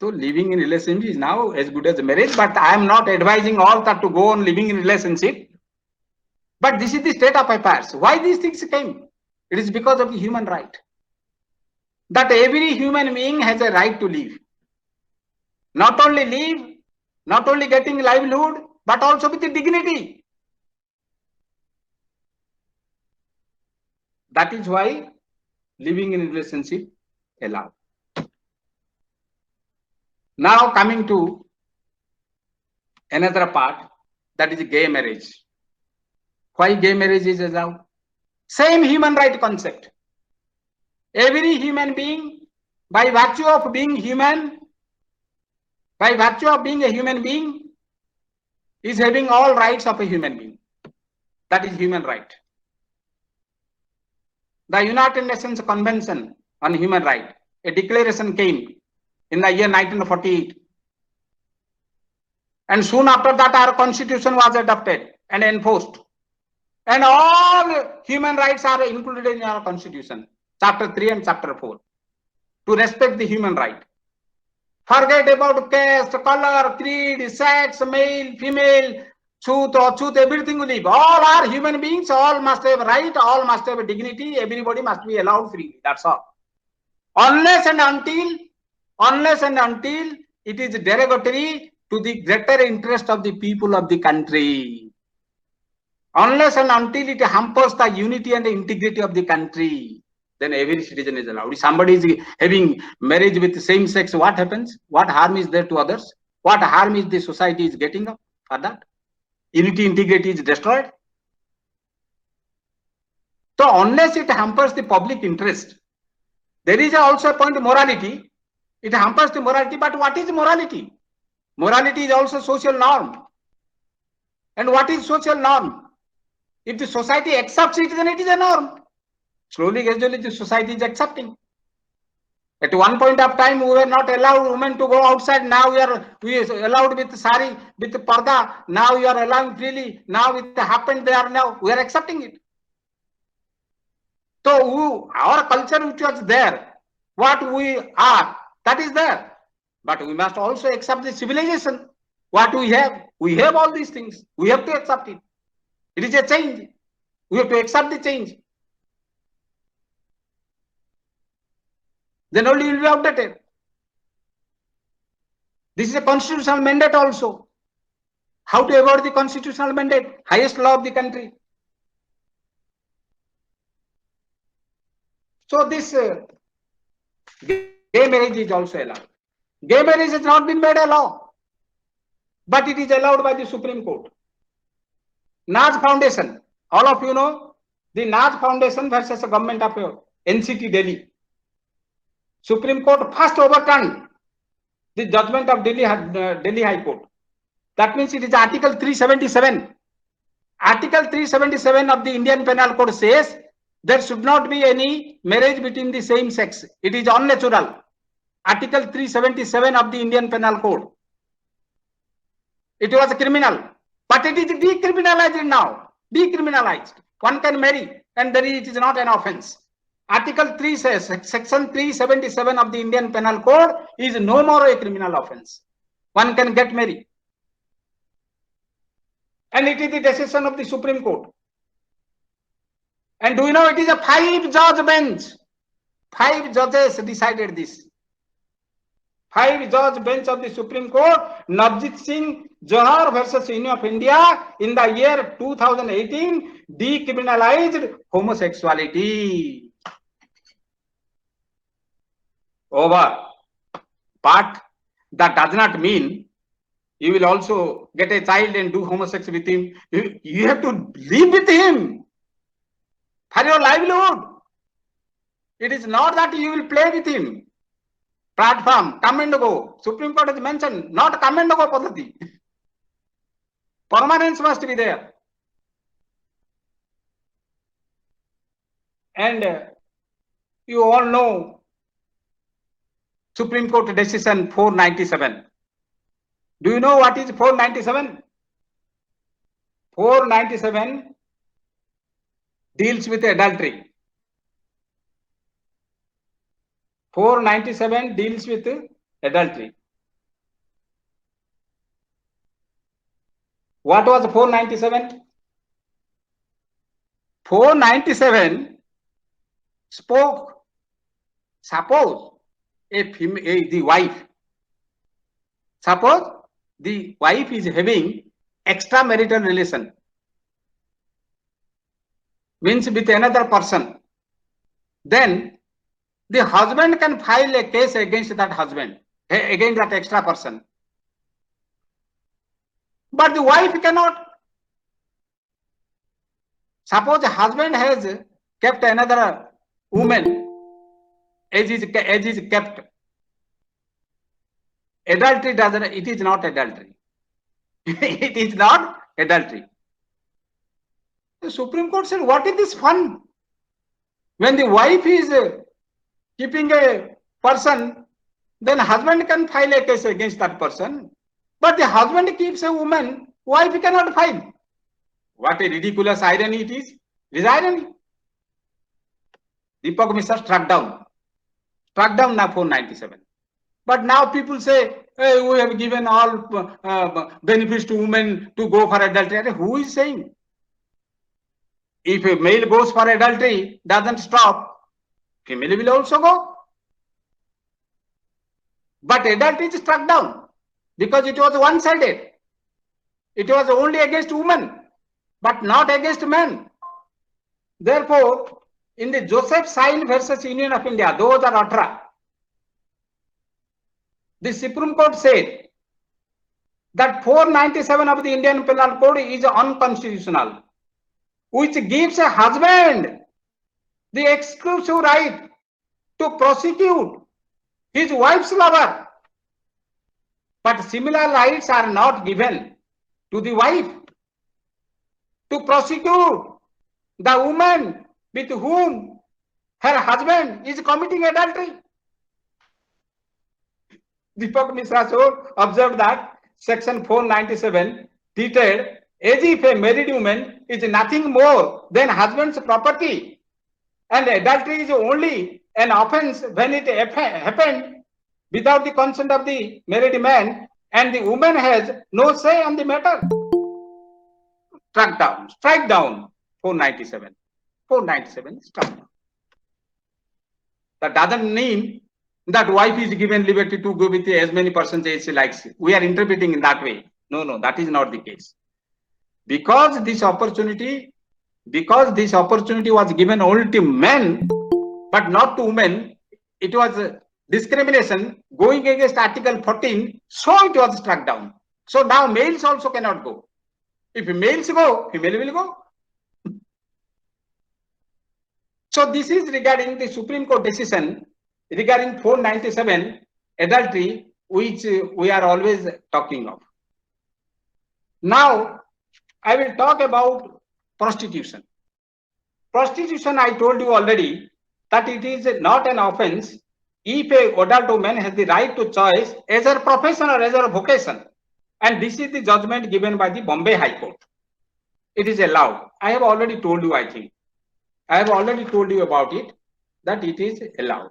So living in relationship is now as good as marriage, but I am not advising all that to go on living in relationship. But this is the state of affairs. Why these things came? It is because of the human right. That every human being has a right to live. Not only live, not only getting livelihood, but also with the dignity. That is why living in relationship allowed. Now coming to another part, that is gay marriage. Why gay marriage is allowed? Same human right concept. Every human being, by virtue of being human, by virtue of being a human being, is having all rights of a human being. That is human right. The United Nations Convention on Human Rights, a declaration came in the year 1948. And soon after that, our constitution was adopted and enforced. And all human rights are included in our constitution, chapter 3 and chapter 4, to respect the human right. Forget about caste, color, creed, sex, male, female, truth, everything we live. All are human beings, all must have right, all must have dignity, everybody must be allowed freely. That's all. Unless and until it is derogatory to the greater interest of the people of the country. Unless and until it hampers the unity and the integrity of the country, then every citizen is allowed. If somebody is having marriage with the same sex, what happens? What harm is there to others? What harm is the society is getting up for that? Unity, integrity is destroyed. So unless it hampers the public interest, there is also a point of morality. It hampers the morality, but what is morality? Morality is also social norm. And what is social norm? If the society accepts it, then it is a norm. Slowly, gradually, the society is accepting. At one point of time, we were not allowed women to go outside. Now we are allowed with sari, with parda. Now you are allowing freely. Now it happened. We are accepting it. So our culture which was there, what we are, that is there. But we must also accept the civilization. What we have all these things. We have to accept it. It is a change. We have to accept the change. Then only you will be updated. This is a constitutional mandate also. How to avoid the constitutional mandate? Highest law of the country. So this gay marriage is also allowed. Gay marriage has not been made a law, but it is allowed by the Supreme Court. Naz Foundation, all of you know the Naz Foundation versus the government of NCT Delhi. Supreme Court first overturned the judgment of Delhi High Court. That means it is Article 377. Article 377 of the Indian Penal Code says there should not be any marriage between the same sex. It is unnatural. Article 377 of the Indian Penal Code. It was a criminal, but it is decriminalized now. Decriminalized. One can marry and then it is not an offense. Article 3 says, Section 377 of the Indian Penal Code is no more a criminal offense. One can get married. And it is the decision of the Supreme Court. And do you know it is a 5-judge bench. 5 judges decided this. 5-judge bench of the Supreme Court, Navjit Singh Johar versus Union of India in the year 2018 decriminalized homosexuality. Over. But that does not mean you will also get a child and do homosexuality with him. You have to live with him for your livelihood. It is not that you will play with him. Platform, come and go. Supreme Court has mentioned, not come and go Paddhati. Permanence must be there. And you all know Supreme Court decision 497. Do you know what is 497? 497 deals with adultery. 497 deals with adultery. What was 497? 497 spoke, suppose the wife, suppose the wife is having extramarital relation, means with another person, then the husband can file a case against that husband, against that extra person. But the wife cannot. Suppose the husband has kept another woman as is kept. Adultery doesn't, it is not adultery. It is not adultery. The Supreme Court said, what is this fun? When the wife is keeping a person, then husband can file a case against that person. But the husband keeps a woman, wife cannot file. What a ridiculous irony it is. It is irony. Deepak Mishra struck down now 497. But now people say, hey, we have given all benefits to women to go for adultery. Who is saying? If a male goes for adultery, doesn't stop, female will also go. But adultery is struck down because it was one-sided. It was only against women, but not against men. Therefore, in the Joseph Sain versus Union of India, 2018, the Supreme Court said that 497 of the Indian Penal Code is unconstitutional, which gives a husband the exclusive right to prosecute his wife's lover. But similar rights are not given to the wife to prosecute the woman with whom her husband is committing adultery. Deepak Mishra so observed that Section 497 treated as if a married woman is nothing more than husband's property, and adultery is only an offense when it happened without the consent of the married man, and the woman has no say on the matter. Strike down 497. 497 struck down. That doesn't mean that wife is given liberty to go with as many persons as she likes. We are interpreting in that way. No, that is not the case. Because this opportunity was given only to men, but not to women, it was discrimination going against Article 14, so it was struck down. So now males also cannot go. If males go, female will go. So this is regarding the Supreme Court decision regarding 497 adultery, which we are always talking of. Now, I will talk about prostitution. Prostitution, I told you already that it is not an offense if a adult woman has the right to choice as her profession or as her vocation. And this is the judgment given by the Bombay High Court. It is allowed. I have already told you, I think. I have already told you about it, that it is allowed.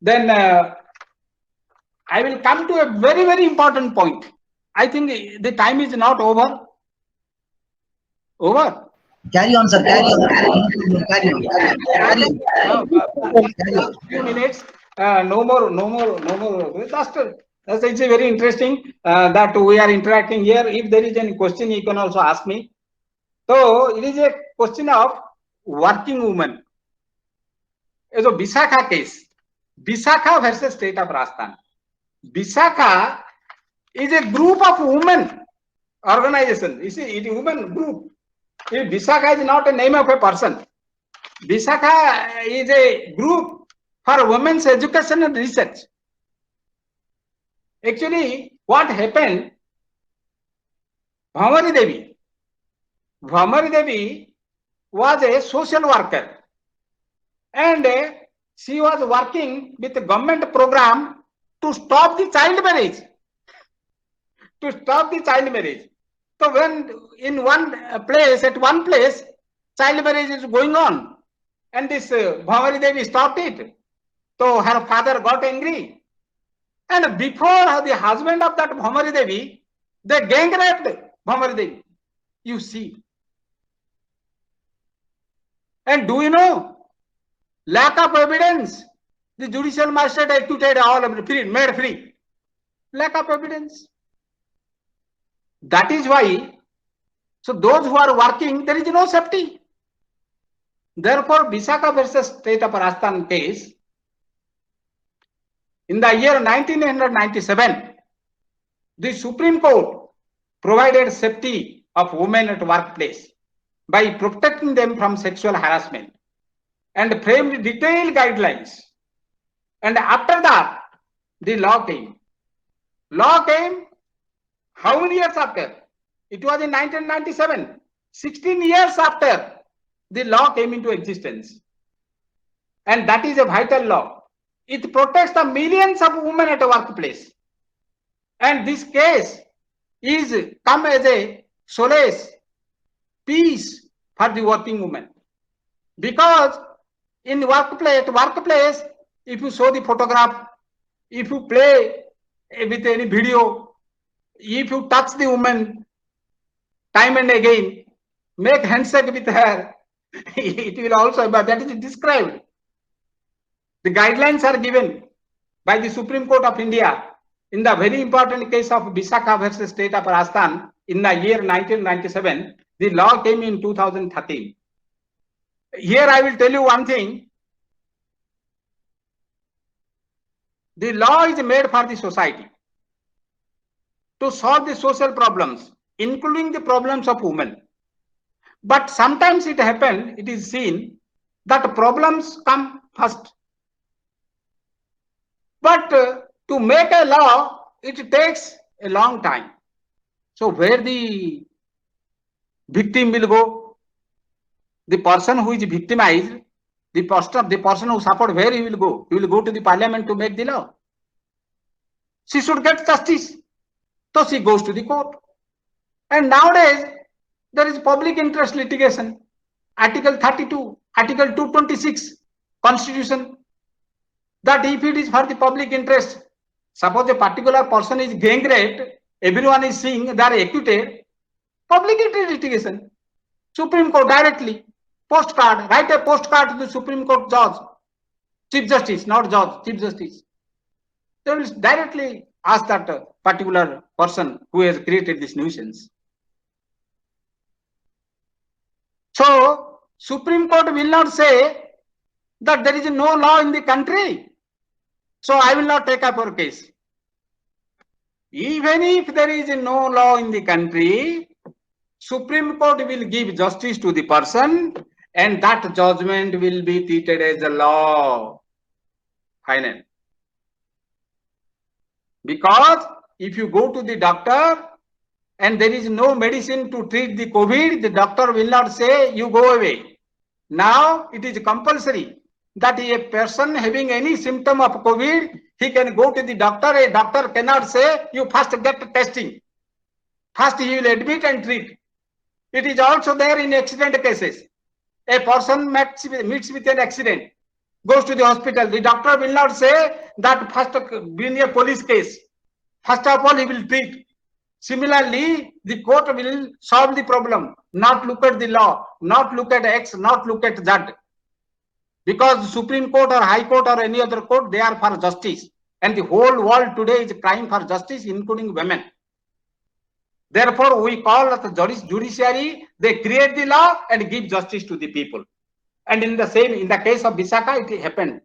Then I will come to a very, very important point. I think the time is not over. Over. Carry on, sir. Carry on. Carry on. Few minutes. No more. That's it's very interesting that we are interacting here. If there is any question, you can also ask me. So it is a question of working woman. As a Visakha case, Visakha versus state of Rajasthan. Visakha is a group of women organization. You see, it is women group. Visakha is not a name of a person. Visakha is a group for women's education and research. Actually, what happened? Bhamari Devi was a social worker, and she was working with the government program to stop the child marriage. So when in at one place, child marriage is going on, and this Bhamari Devi stopped it. So her father got angry, and before the husband of that Bhamari Devi, they gang raped Bhamari Devi. You see. And do you know? Lack of evidence. The judicial magistrate acquitted all of them, made free. Lack of evidence. That is why, so those who are working, there is no safety. Therefore, Visakha versus State of Rajasthan case, in the year 1997, the Supreme Court provided safety of women at workplace by protecting them from sexual harassment and framed detailed guidelines. And after that, the law came. Law came how many years after? It was in 1997. 16 years after the law came into existence. And that is a vital law. It protects the millions of women at a workplace. And this case is come as a solace, peace for the working woman. Because in workplace, if you show the photograph, if you play with any video, if you touch the woman time and again, make handshake with her, it will also, but that is described. The guidelines are given by the Supreme Court of India in the very important case of Visakha versus State of Rajasthan in the year 1997. The law came in 2013. Here I will tell you one thing. The law is made for the society to solve the social problems, including the problems of women. But sometimes it happens, it is seen that problems come first. But to make a law, it takes a long time. So where the victim will go, the person who is victimized, the person who suffered, where he will go? He will go to the parliament to make the law. She should get justice. So she goes to the court. And nowadays, there is public interest litigation. Article 32, Article 226, Constitution. That if it is for the public interest, suppose a particular person is gang raped, everyone is seeing they are acquitted, public interest litigation. Supreme Court directly, postcard, write a postcard to the Supreme Court judge, Chief Justice, not judge, Chief Justice. They will directly ask that particular person who has created this nuisance. So, Supreme Court will not say that there is no law in the country. So I will not take up your case. Even if there is no law in the country, Supreme Court will give justice to the person, and that judgment will be treated as a law. Final. Because if you go to the doctor and there is no medicine to treat the COVID, the doctor will not say you go away. Now it is compulsory that a person having any symptom of COVID, he can go to the doctor. A doctor cannot say you first get testing. First he will admit and treat. It is also there in accident cases. A person meets with an accident, goes to the hospital. The doctor will not say that first bring a police case. First of all, he will treat. Similarly, the court will solve the problem, not look at the law, not look at X, not look at Z. Because the Supreme Court or High Court or any other court, they are for justice. And the whole world today is crying for justice, including women. Therefore, we call the judiciary, they create the law and give justice to the people. And in the case of Visakhapatnam, it happened.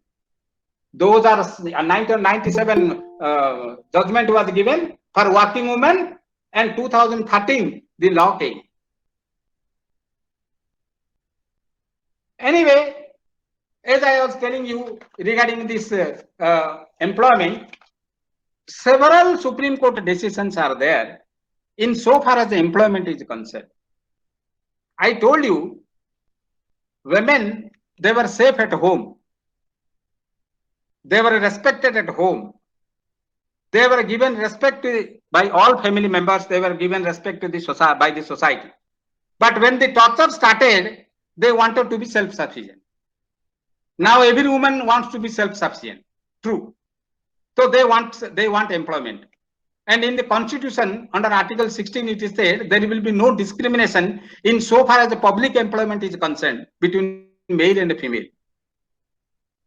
Those are 1997 judgment was given for working women, and 2013 the law came. Anyway, as I was telling you regarding this employment, several Supreme Court decisions are there in so far as the employment is concerned. I told you, women, they were safe at home. They were respected at home. They were given respect by all family members. They were given respect to the society, by the society. But when the torture started, they wanted to be self-sufficient. Now every woman wants to be self-sufficient. True. So they want employment. And in the Constitution, under Article 16, it is said there will be no discrimination in so far as the public employment is concerned between male and female.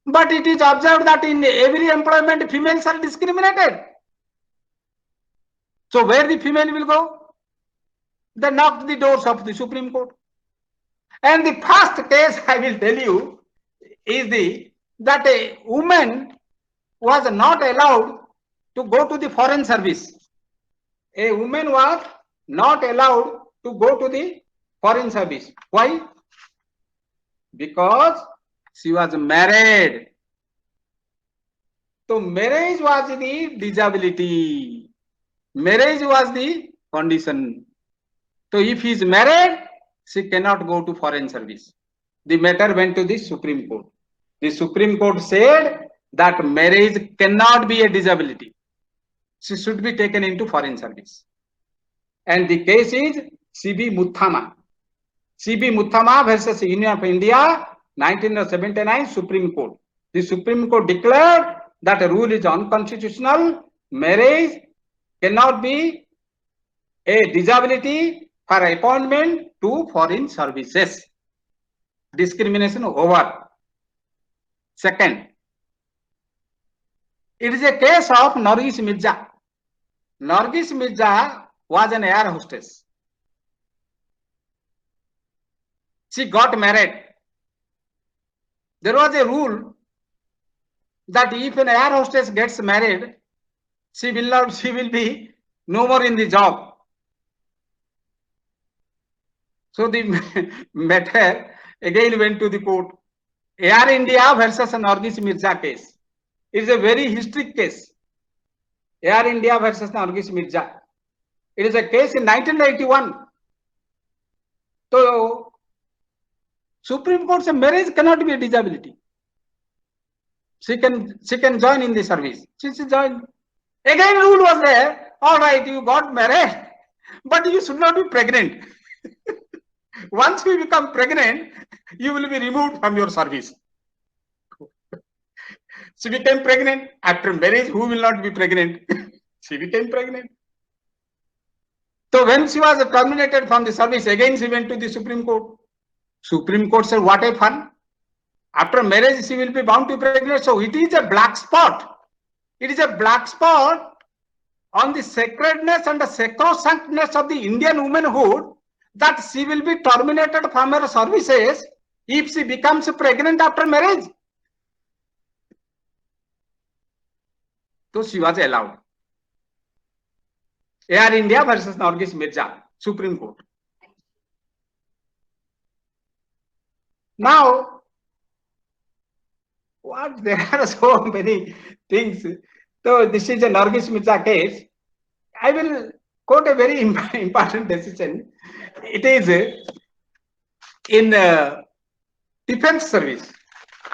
But it is observed that in every employment, females are discriminated. So where the female will go? They knocked the doors of the Supreme Court. And the first case I will tell you is that a woman was not allowed to go to the foreign service. A woman was not allowed to go to the foreign service. Why? Because she was married. So marriage was the disability. Marriage was the condition. So if he is married, she cannot go to foreign service. The matter went to the Supreme Court. The Supreme Court said that marriage cannot be a disability. She should be taken into foreign service. And the case is C.B. Muthama. C.B. Muthama versus Union of India, 1979 Supreme Court. The Supreme Court declared that a rule is unconstitutional. Marriage cannot be a disability for appointment to foreign services. Discrimination over. Second, it is a case of Nargis Mirza. Nargis Mirza was an air hostess. She got married. There was a rule that if an air hostess gets married, she will be no more in the job. So the matter again went to the court. Air India versus Nargis Mirza case. It is a very historic case. Air India versus Nargis Mirza. It is a case in 1981. So Supreme Court said marriage cannot be a disability. She can join in the service. She joined. Again rule was there. All right, you got married, but you should not be pregnant. Once you become pregnant, you will be removed from your service. She became pregnant. After marriage, who will not be pregnant? She became pregnant. So when she was terminated from the service, again she went to the Supreme Court. Supreme Court said, what a fun. After marriage, she will be bound to be pregnant. So it is a black spot. It is a black spot on the sacredness and the sacrosanctness of the Indian womanhood, that she will be terminated from her services if she becomes pregnant after marriage. So she was allowed. Air India versus Nargis Mirza, Supreme Court. Now, what there are so many things. So this is a Nargis Mirza case. I will quote a very important decision. It is in defense service.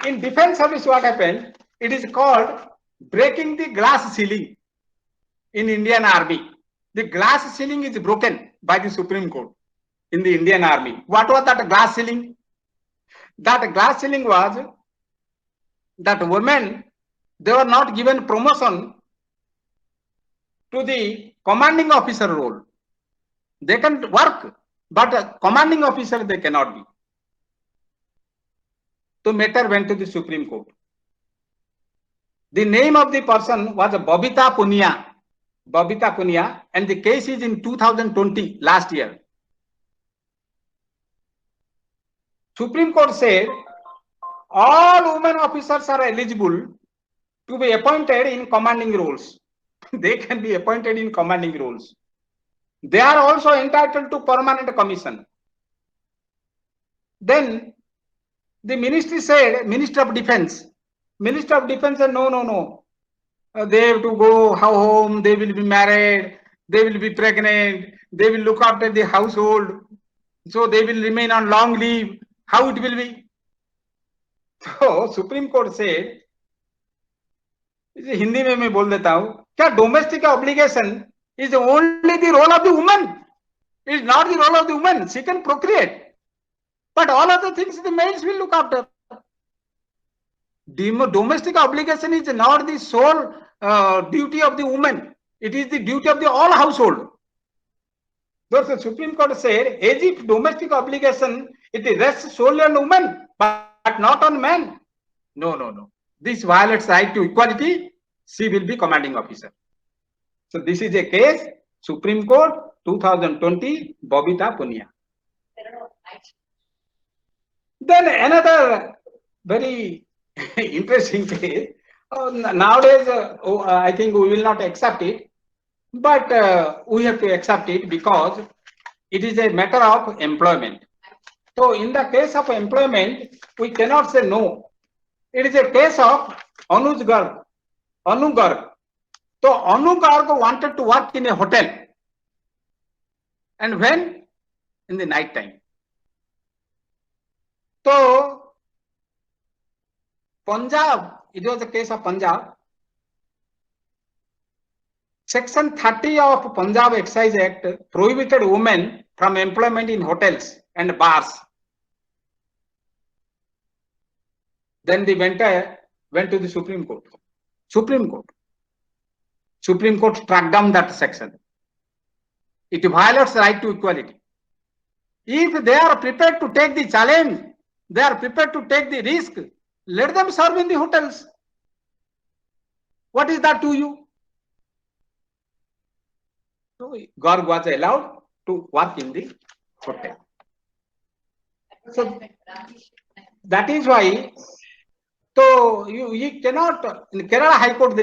In defense service, what happened? It is called breaking the glass ceiling in Indian Army. The glass ceiling is broken by the Supreme Court in the Indian Army. What was that glass ceiling? That glass ceiling was that women, they were not given promotion to the commanding officer role. They can work, but a commanding officer they cannot be. So matter went to the Supreme Court. The name of the person was Babita Punia. Babita Punia, and the case is in 2020, last year. Supreme Court said all women officers are eligible to be appointed in commanding roles. They can be appointed in commanding roles. They are also entitled to permanent commission. Then the ministry said, Minister of Defense said, no. They have to go home, they will be married, they will be pregnant, they will look after the household, so they will remain on long leave. How it will be? So Supreme Court said, Hindi में मैं बोल देता हूं, क्या domestic obligation is only the role of the woman? It is not the role of the woman. She can procreate, but all other things the males will look after. Domestic obligation is not the sole duty of the woman. It is the duty of the all household. Thus, the Supreme Court said, as if domestic obligation, it rests solely on women, but not on men. No. This violates right to equality. She will be commanding officer. So this is a case, Supreme Court, 2020, Babita Punia. Then another very interesting case. Nowadays, I think we will not accept it, but we have to accept it because it is a matter of employment. So in the case of employment, we cannot say no. It is a case of Anu Garg. So Anu Garg wanted to work in a hotel. And when? In the night time. So Punjab, it was a case of Punjab. Section 30 of Punjab Excise Act prohibited women from employment in hotels and bars. Then the matter went to the Supreme Court. Supreme Court struck down that section. It violates the right to equality. If they are prepared to take the challenge, they are prepared to take the risk, let them serve in the hotels. What is that to you? So Garg was allowed to work in the hotel. So that is why, so you cannot, in Kerala High Court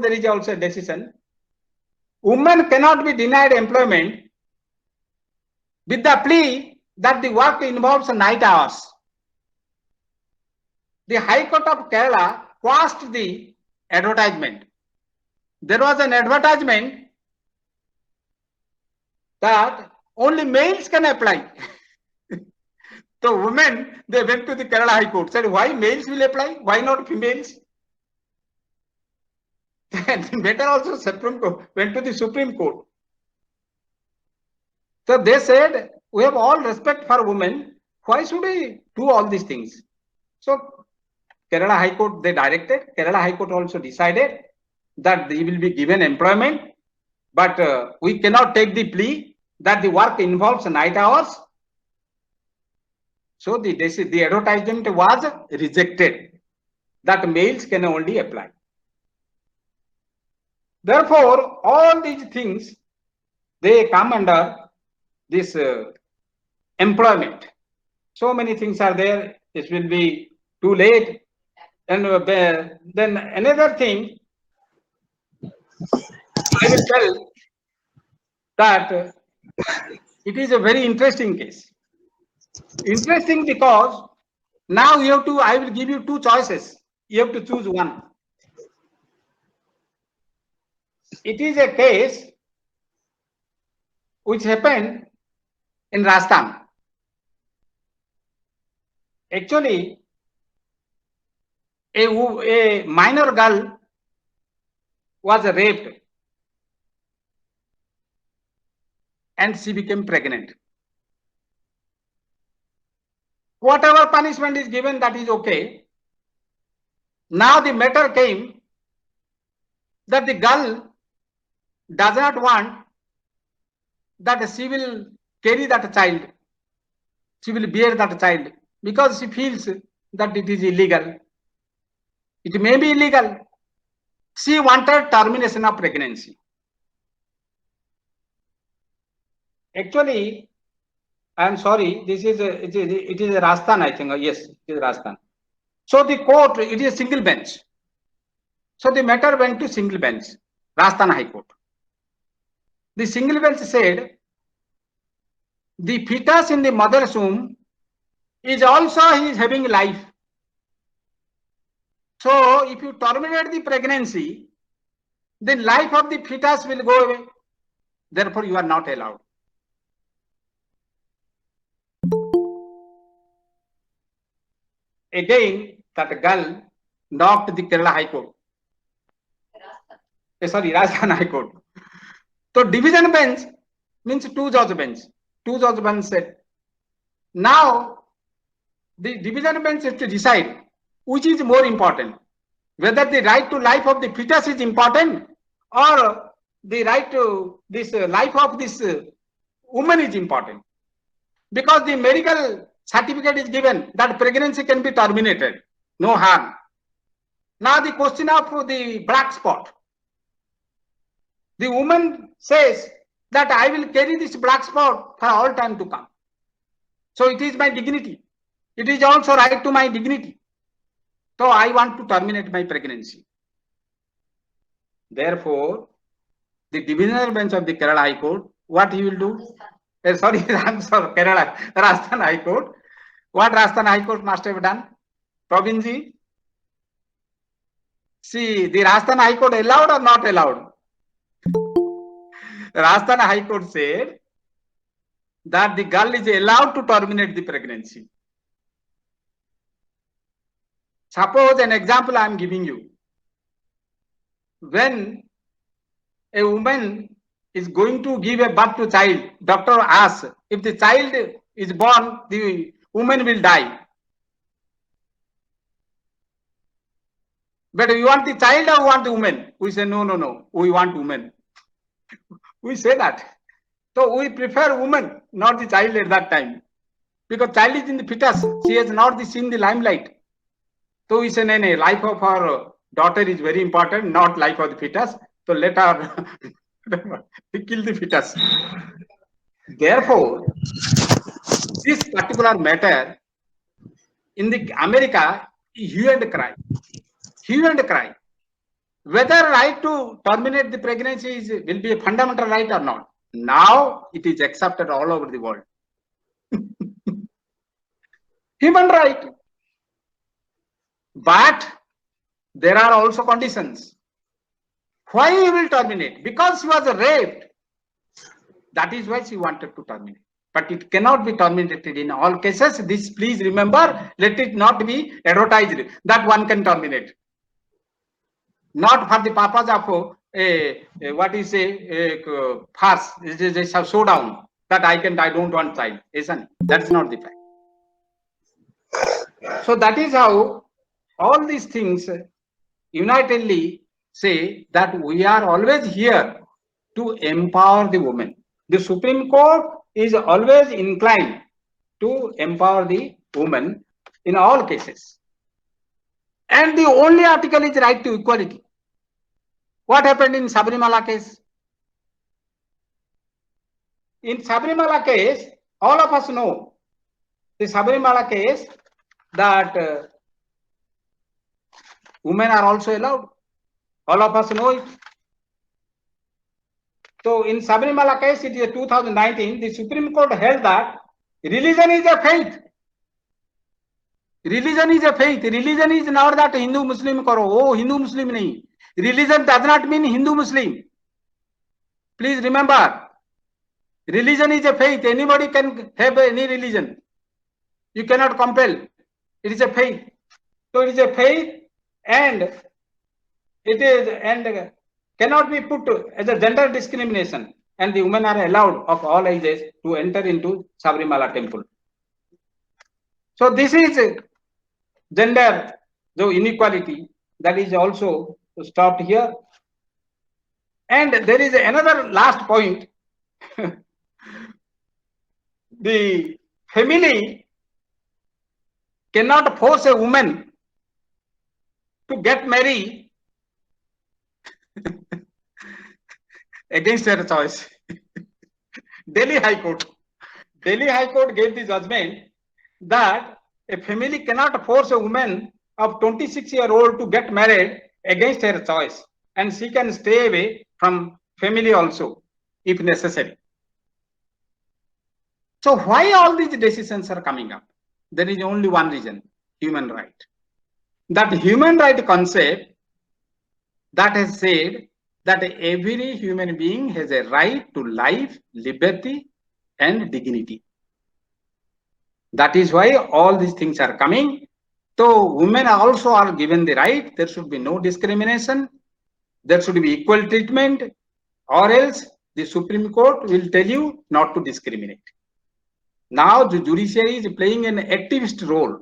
there is also a decision. Women cannot be denied employment with the plea that the work involves night hours. The High Court of Kerala quashed the advertisement. There was an advertisement that only males can apply. So women, they went to the Kerala High Court, said, why males will apply? Why not females? And the matter also went to the Supreme Court. So they said, we have all respect for women. Why should we do all these things? So Kerala High Court, they directed. Kerala High Court also decided that they will be given employment, but we cannot take the plea that the work involves night hours. So the advertisement was rejected, that males can only apply. Therefore, all these things, they come under this employment. So many things are there. This will be too late. And then another thing I will tell that it is a very interesting case. Interesting because now you have to, I will give you two choices. You have to choose one. It is a case which happened in Rajasthan. Actually, a minor girl was raped and she became pregnant. Whatever punishment is given, that is okay. Now the matter came that the girl does not want that she will carry that child. She will bear that child because she feels that it is illegal. It may be illegal. She wanted termination of pregnancy. Actually, I am sorry, this is it is a Rajasthan, I think. Yes, it is Rajasthan. So the court, it is a single bench. So the matter went to single bench, Rajasthan High Court. The single bench said the fetus in the mother's womb is also he is having life. So if you terminate the pregnancy, then life of the fetus will go away. Therefore, you are not allowed. Again, that girl knocked the Kerala High Court. Sorry, Rajasthan High Court. So division bench means two judge bench. Two judge bench said, now the division bench is to decide which is more important, whether the right to life of the fetus is important or the right to this life of this woman is important. Because the medical certificate is given that pregnancy can be terminated, no harm. Now the question of the black spot. The woman says that I will carry this black spot for all time to come. So it is my dignity. It is also right to my dignity. So I want to terminate my pregnancy. Therefore, the divisional bench of the Kerala High Court, what he will do? Sorry, I'm sorry, Kerala, Rajasthan High Court. What Rajasthan High Court must have done? Provinji, see, the Rajasthan High Court allowed or not allowed? Rajasthan High Court said that the girl is allowed to terminate the pregnancy. Suppose an example I am giving you. When a woman is going to give a birth to child, doctor asks, if the child is born, the woman will die. But you want the child or want the woman? We say, no, no, no, we want woman. We say that. So we prefer woman, not the child at that time. Because child is in the fetus. She has not seen the limelight. So we say, no, no, life of our daughter is very important, not life of the fetus. So let her kill the fetus. Therefore, this particular matter in the America, hue and cry. Hue and cry. Whether right to terminate the pregnancy will be a fundamental right or not. Now it is accepted all over the world. Human right. But there are also conditions. Why he will terminate? Because she was raped. That is why she wanted to terminate. But it cannot be terminated in all cases. This, please remember, let it not be advertised that one can terminate. Not for the purpose of what is a farce, it is a showdown that I don't want child, isn't it? That's not the fact. So that is how all these things unitedly say that we are always here to empower the woman. The Supreme Court is always inclined to empower the woman in all cases. And the only article is right to equality. What happened in Sabarimala case? In Sabarimala case, all of us know the Sabarimala case that women are also allowed. All of us know it. So in Sabarimala case, it is 2019, the Supreme Court held that religion is a faith. Religion is a faith. Religion is not that Hindu Muslim karo. Oh, Hindu Muslim nahi. Religion does not mean Hindu Muslim. Please remember, religion is a faith. Anybody can have any religion. You cannot compel. It is a faith. So it is a faith, and it is and cannot be put as a gender discrimination. And the women are allowed of all ages to enter into Sabarimala temple. So this is gender, the inequality that is also stopped here. And there is another last point. The family cannot force a woman to get married against her choice. Delhi High Court gave the judgment that a family cannot force a woman of 26-year-old to get married against her choice, and she can stay away from family also if necessary. So why all these decisions are coming up? There is only one reason: human right. That human right concept that has said that every human being has a right to life, liberty, and dignity. That is why all these things are coming. So women also are given the right. There should be no discrimination. There should be equal treatment, or else the Supreme Court will tell you not to discriminate. Now the judiciary is playing an activist role.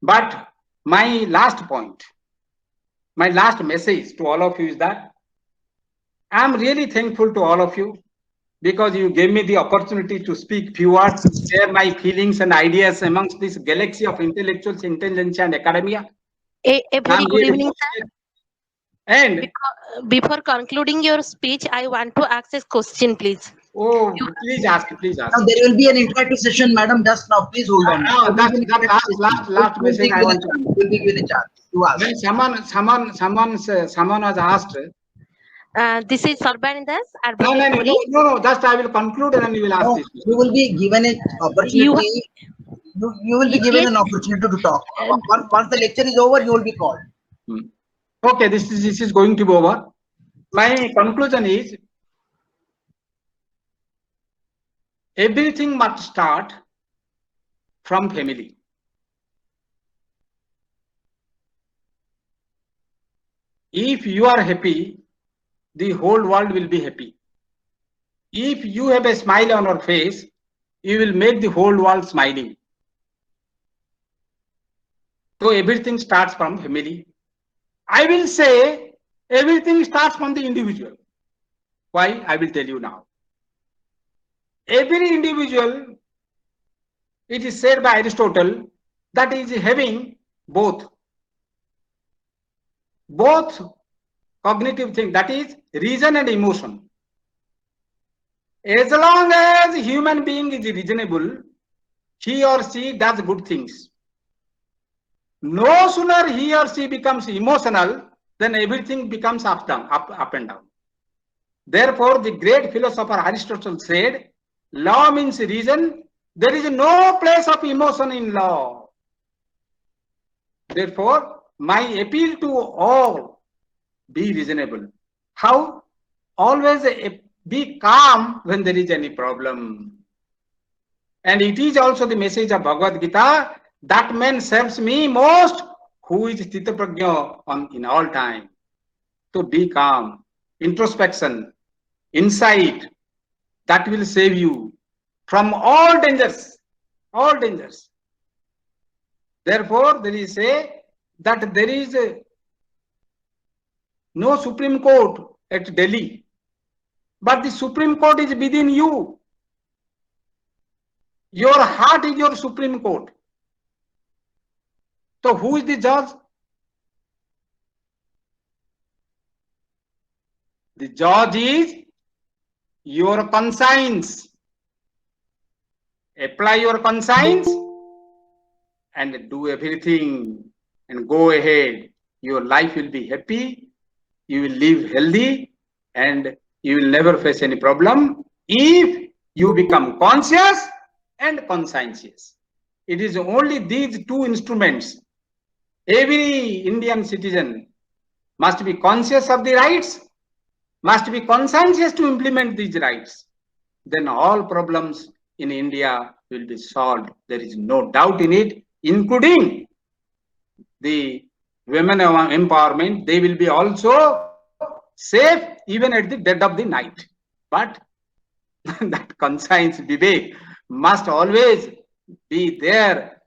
But my last point, my last message to all of you is that I am really thankful to all of you, because you gave me the opportunity to speak few words, to share my feelings and ideas amongst this galaxy of intellectuals, intelligentsia, and academia. A very I'm good really evening, sir. And Before concluding your speech, I want to ask a question, please. oh, please ask, please ask. Now there will be an interactive session, madam. Just now, please hold on. Last message I want to. Will be given a chance to ask. When someone was asked. This is Sarbanindas. No. Just I will conclude and then you will ask No, this. you will be given an opportunity. You will be given an opportunity to talk. Once the lecture is over, you will be called. Okay, this is going to be over. My conclusion is, everything must start from family. If you are happy, the whole world will be happy. If you have a smile on your face, you will make the whole world smiling. So everything starts from family. I will say everything starts from the individual. Why? I will tell you now. Every individual, it is said by Aristotle, that is having both cognitive thing, that is reason and emotion. As long as human being is reasonable, he or she does good things. No sooner he or she becomes emotional, then everything becomes up and down. Therefore, the great philosopher Aristotle said, law means reason. There is no place of emotion in law. Therefore, my appeal to all, be reasonable. How? Always be calm when there is any problem. And it is also the message of Bhagavad Gita, that man serves me most who is Sthita Prajna in all time. So be calm. Introspection, insight, that will save you from all dangers. All dangers. Therefore, there is that there is no Supreme Court at Delhi, but the Supreme Court is within you. Your heart is your Supreme Court. So who is the judge? The judge is your conscience. Apply your conscience and do everything and go ahead. your life will be happy, you will live healthy, and you will never face any problem if you become conscious and conscientious. It is only these two instruments. Every Indian citizen must be conscious of the rights, must be conscientious to implement these rights. Then all problems in India will be solved. There is no doubt in it, including the women empowerment. They will be also safe even at the dead of the night. But that conscience, Vivek, must always be there,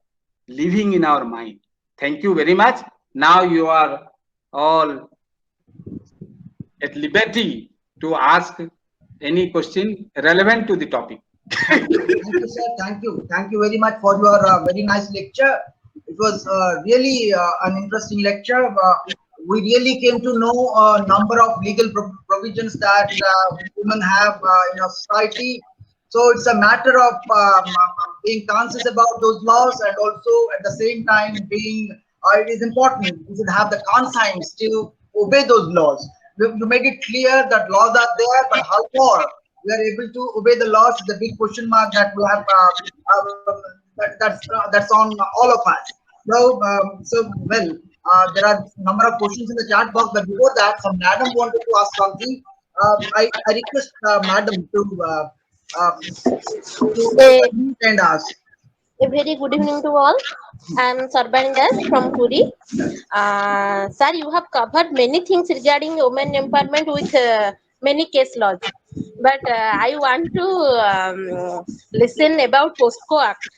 living in our mind. Thank you very much. Now you are all at liberty to ask any question relevant to the topic. Thank you, sir. Thank you very much for your very nice lecture. It was really an interesting lecture. We really came to know a number of legal provisions that women have in our society. So it's a matter of being conscious about those laws, and also at the same time being, it is important we should have the conscience to obey those laws. You made it clear that laws are there, but how far we are able to obey the laws is the big question mark that we have. That's on all of us. So well, there are a number of questions in the chat box, but before that, some madam wanted to ask something. I request madam to A, and ask. a very good evening to all. I am Sarban Das from Puri. Sir, you have covered many things regarding women empowerment with many case laws. But I want to listen about POSCO Act.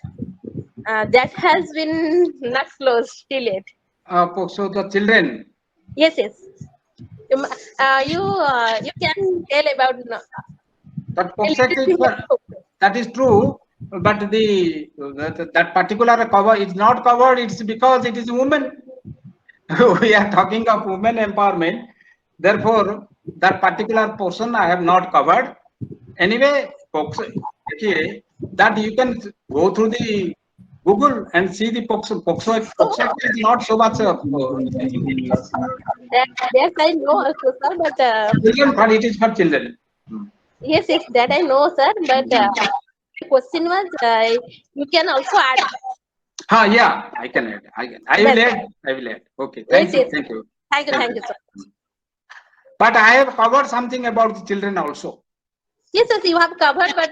That has been not closed till yet. So the children, Yes, yes. You can tell about that that is true, but that particular cover is not covered. It's because it is women. We are talking of women empowerment. Therefore, that particular portion I have not covered. Anyway, okay, that you can go through the Google and see the POXO Act is not so much of that I know also, sir, but children, but it is for children. yes, yes, that I know, sir. But the question was, you can also add. Yeah, I can add. I will add. I will add. Okay, thank Yes, you. yes. Thank you, sir. But I have covered something about the children also. Yes, yes, you have covered, but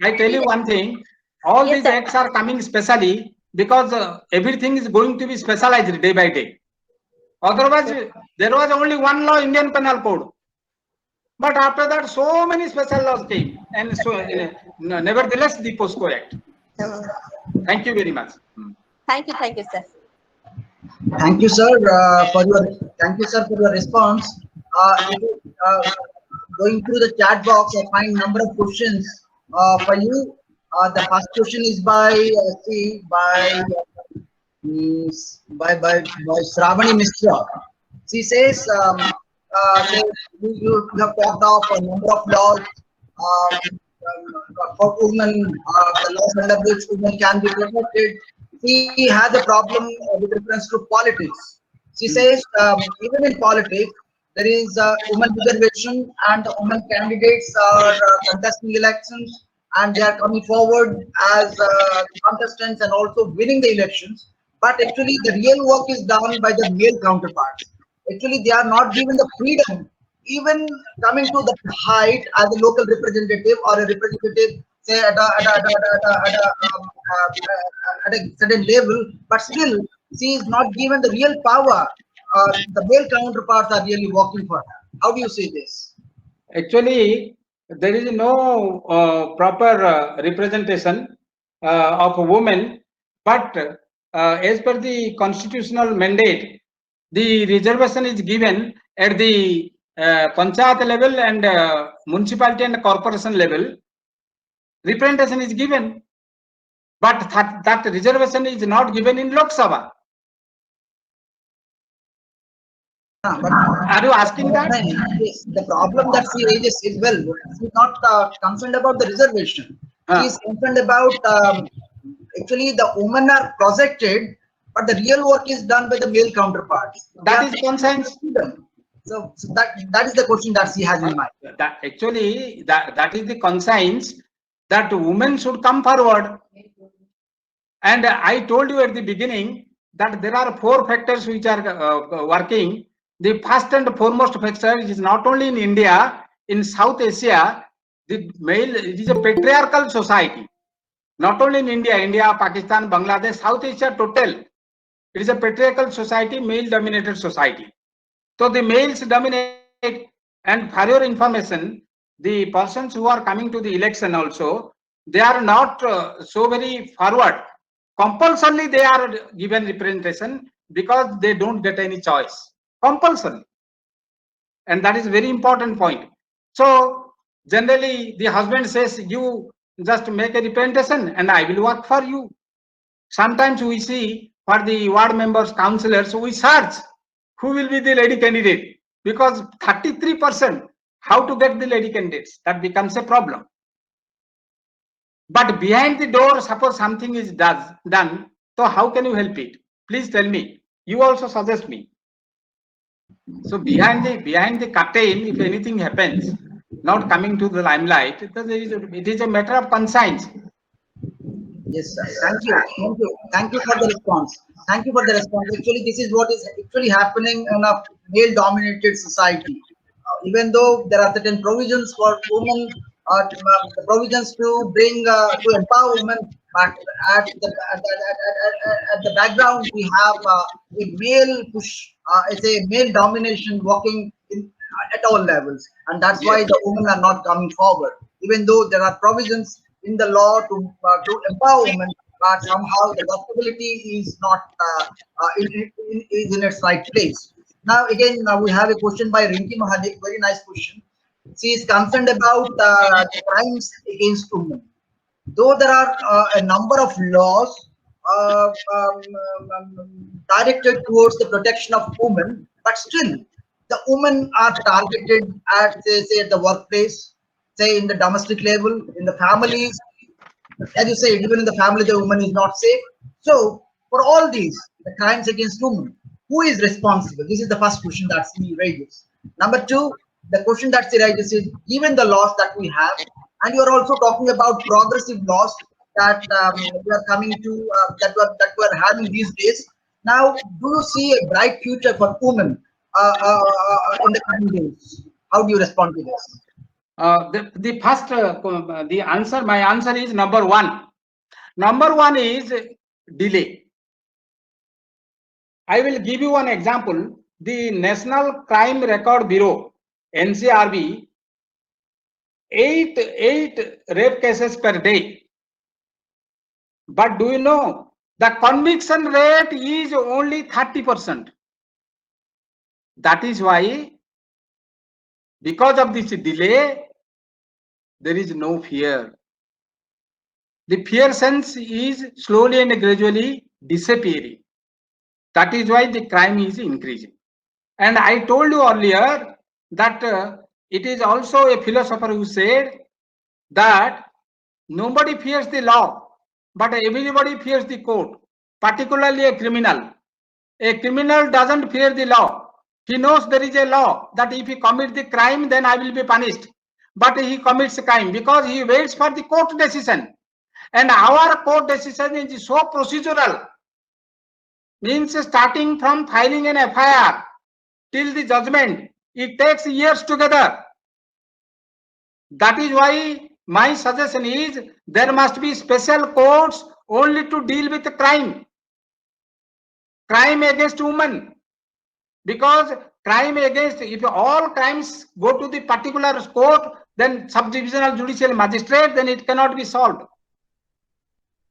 I tell you one thing. All yes, these sir. acts are coming specially because everything is going to be specialized day by day. Otherwise, there was only one law, Indian Penal Code. But after that, so many special laws came, and so nevertheless, the POSCO Act. Thank you very much. Thank you, sir. Thank you, sir, for your response. Going through the chat box, I find number of questions for you. The first question is by Shravani Mishra. She says, you have talked of a number of laws for women, the laws under which women can be protected. She has a problem with reference to politics. She says, even in politics, there is women reservation, and the women candidates are contesting elections, and they are coming forward as contestants and also winning the elections. But actually, the real work is done by the male counterparts. Actually, they are not given the freedom, even coming to the height as a local representative or a representative, say at a certain level, but still she is not given the real power. The male counterparts are really working for her. How do you see this? Actually, there is no proper representation of women, but as per the constitutional mandate, the reservation is given at the panchayat level and municipality and corporation level. Representation is given, but that reservation is not given in Lok Sabha. But are you asking that? Yes, the problem that she raises is, well, she's not concerned about the reservation. She is concerned about actually the women are projected, but the real work is done by the male counterparts. That is conscience. So that is the question that she has in mind. That actually that is the conscience that women should come forward. And I told you at the beginning that there are 4 factors which are working. The first and foremost factor is not only in India, in South Asia, the male, it is a patriarchal society. Not only in India, Pakistan, Bangladesh, South Asia total. It is a patriarchal society, male-dominated society. So the males dominate, and for your information, the persons who are coming to the election also, they are not so very forward. Compulsorily they are given representation because they don't get any choice. Compulsorily. And that is very important point. So generally the husband says, you just make a representation and I will work for you. Sometimes we see for the ward members, councillors, we search who will be the lady candidate, because 33%, how to get the lady candidates, that becomes a problem. But behind the door, suppose something is done, so how can you help it? Please tell me. You also suggest me. So behind the curtain, if anything happens, not coming to the limelight, it is a matter of conscience. Yes, sir. Thank you for the response. Thank you for the response. Actually, this is what is actually happening in a male-dominated society. Even though there are certain provisions for women, the provisions to bring to empower women, but at the background we have a male push, it's a male domination working at all levels, and that's why the women are not coming forward. Even though there are provisions in the law to empower women, but somehow the possibility is not is in its right place. Now again, we have a question by Rinki Mahadik. Very nice question. She is concerned about the crimes against women. Though there are a number of laws directed towards the protection of women, but still the women are targeted at say at the workplace, say in the domestic level, in the families. As you say, even in the family, the woman is not safe. So for all these, the crimes against women, who is responsible? This is the first question that she raises. Number two, the question that she raises is, given the laws that we have, and you are also talking about progressive laws that we are coming to, that we are having these days. Now, do you see a bright future for women in the coming days? How do you respond to this? The first, my answer is number one. Number one is delay. I will give you one example. The National Crime Record Bureau, NCRB, 8 rape cases per day. But do you know, the conviction rate is only 30%. That is why, because of this delay, there is no fear. The fear sense is slowly and gradually disappearing. That is why the crime is increasing. And I told you earlier that it is also a philosopher who said that nobody fears the law, but everybody fears the court, particularly a criminal. A criminal doesn't fear the law. He knows there is a law that if he commits the crime, then I will be punished. But he commits a crime because he waits for the court decision. And our court decision is so procedural. Means starting from filing an FIR till the judgment, it takes years together. That is why my suggestion is there must be special courts only to deal with crime against women. Because crime against, if all crimes go to the particular court, then subdivisional judicial magistrate, then it cannot be solved.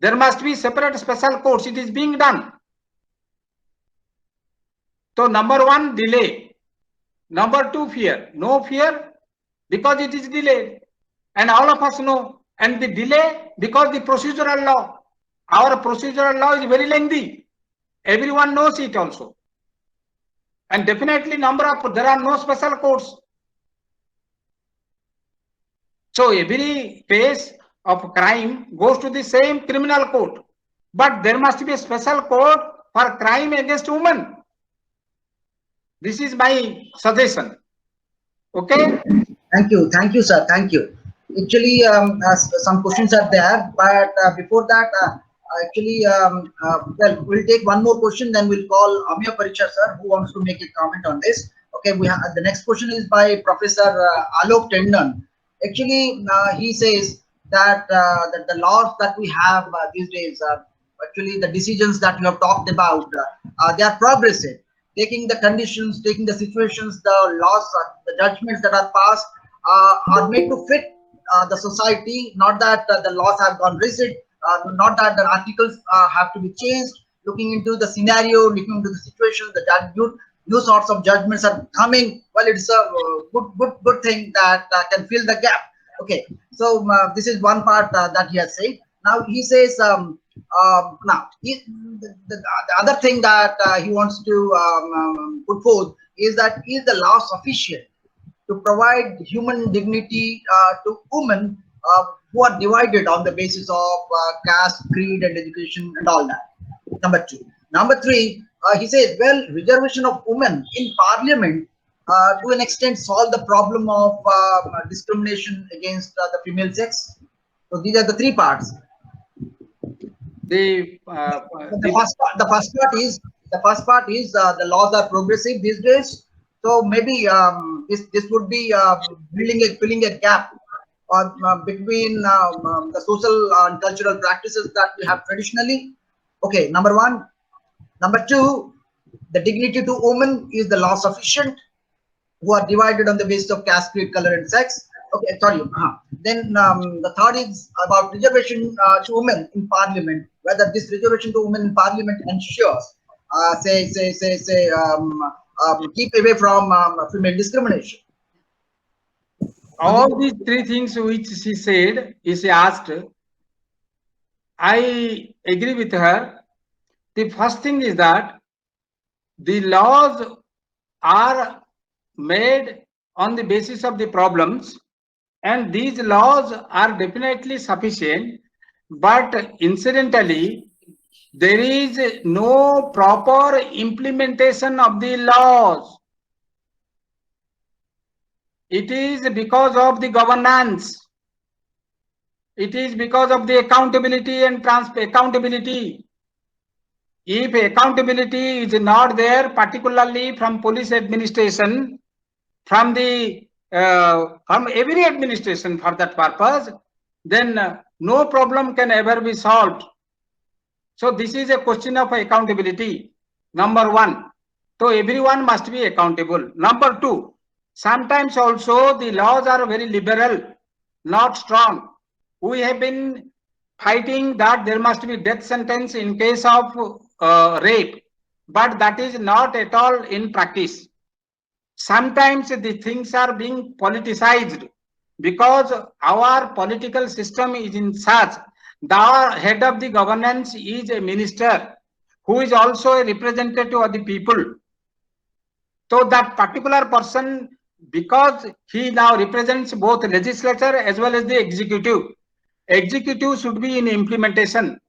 There must be separate special courts. It is being done. So number one, delay. Number two, fear. No fear because it is delayed. And all of us know. And the delay because the procedural law. Our procedural law is very lengthy. Everyone knows it also. And definitely there are no special courts. So every case of crime goes to the same criminal court. But there must be a special court for crime against women. This is my suggestion. Okay. Thank you, sir. Thank you. Actually, some questions are there, but before that, well, we'll take one more question, then we'll call Amya Paricha sir, who wants to make a comment on this. Okay, we have the next question is by Professor Alok Tendon. Actually, he says that the laws that we have these days, actually the decisions that you have talked about, they are progressive. Taking the conditions, taking the situations, the laws, the judgments that are passed are made to fit the society, not that the laws have gone rigid, not that the articles have to be changed. Looking into the scenario, looking into the situation, the new sorts of judgments are coming. Well, it's a good thing that can fill the gap. Okay, so this is one part that he has said. Now he says, the other thing that he wants to put forth is that is the law sufficient to provide human dignity to women who are divided on the basis of caste, creed, and education, and all that. Number two. Number three, he says, well, reservation of women in parliament to an extent solve the problem of discrimination against the female sex. So these are the three parts. The first part is the laws are progressive these days. So maybe this would be filling a gap between the social and cultural practices that we have traditionally. Okay, number one. Number two, the dignity to women is the law sufficient, who are divided on the basis of caste, creed, color, and sex. Okay, sorry. Then the third is about reservation to women in parliament. Whether this reservation to women in parliament ensures, keep away from female discrimination. All these three things which she said, is asked, I agree with her. The first thing is that the laws are made on the basis of the problems, and these laws are definitely sufficient, but incidentally, there is no proper implementation of the laws. It is because of the governance. It is because of the accountability and accountability. If accountability is not there, particularly from police administration, from every administration for that purpose, then no problem can ever be solved. So this is a question of accountability. Number one. So everyone must be accountable. Number two, sometimes also the laws are very liberal, not strong. We have been fighting that there must be death sentence in case of rape, but that is not at all in practice. Sometimes the things are being politicized because our political system is in such. The head of the governance is a minister who is also a representative of the people. So that particular person, because he now represents both legislature as well as the executive. Executive should be in implementation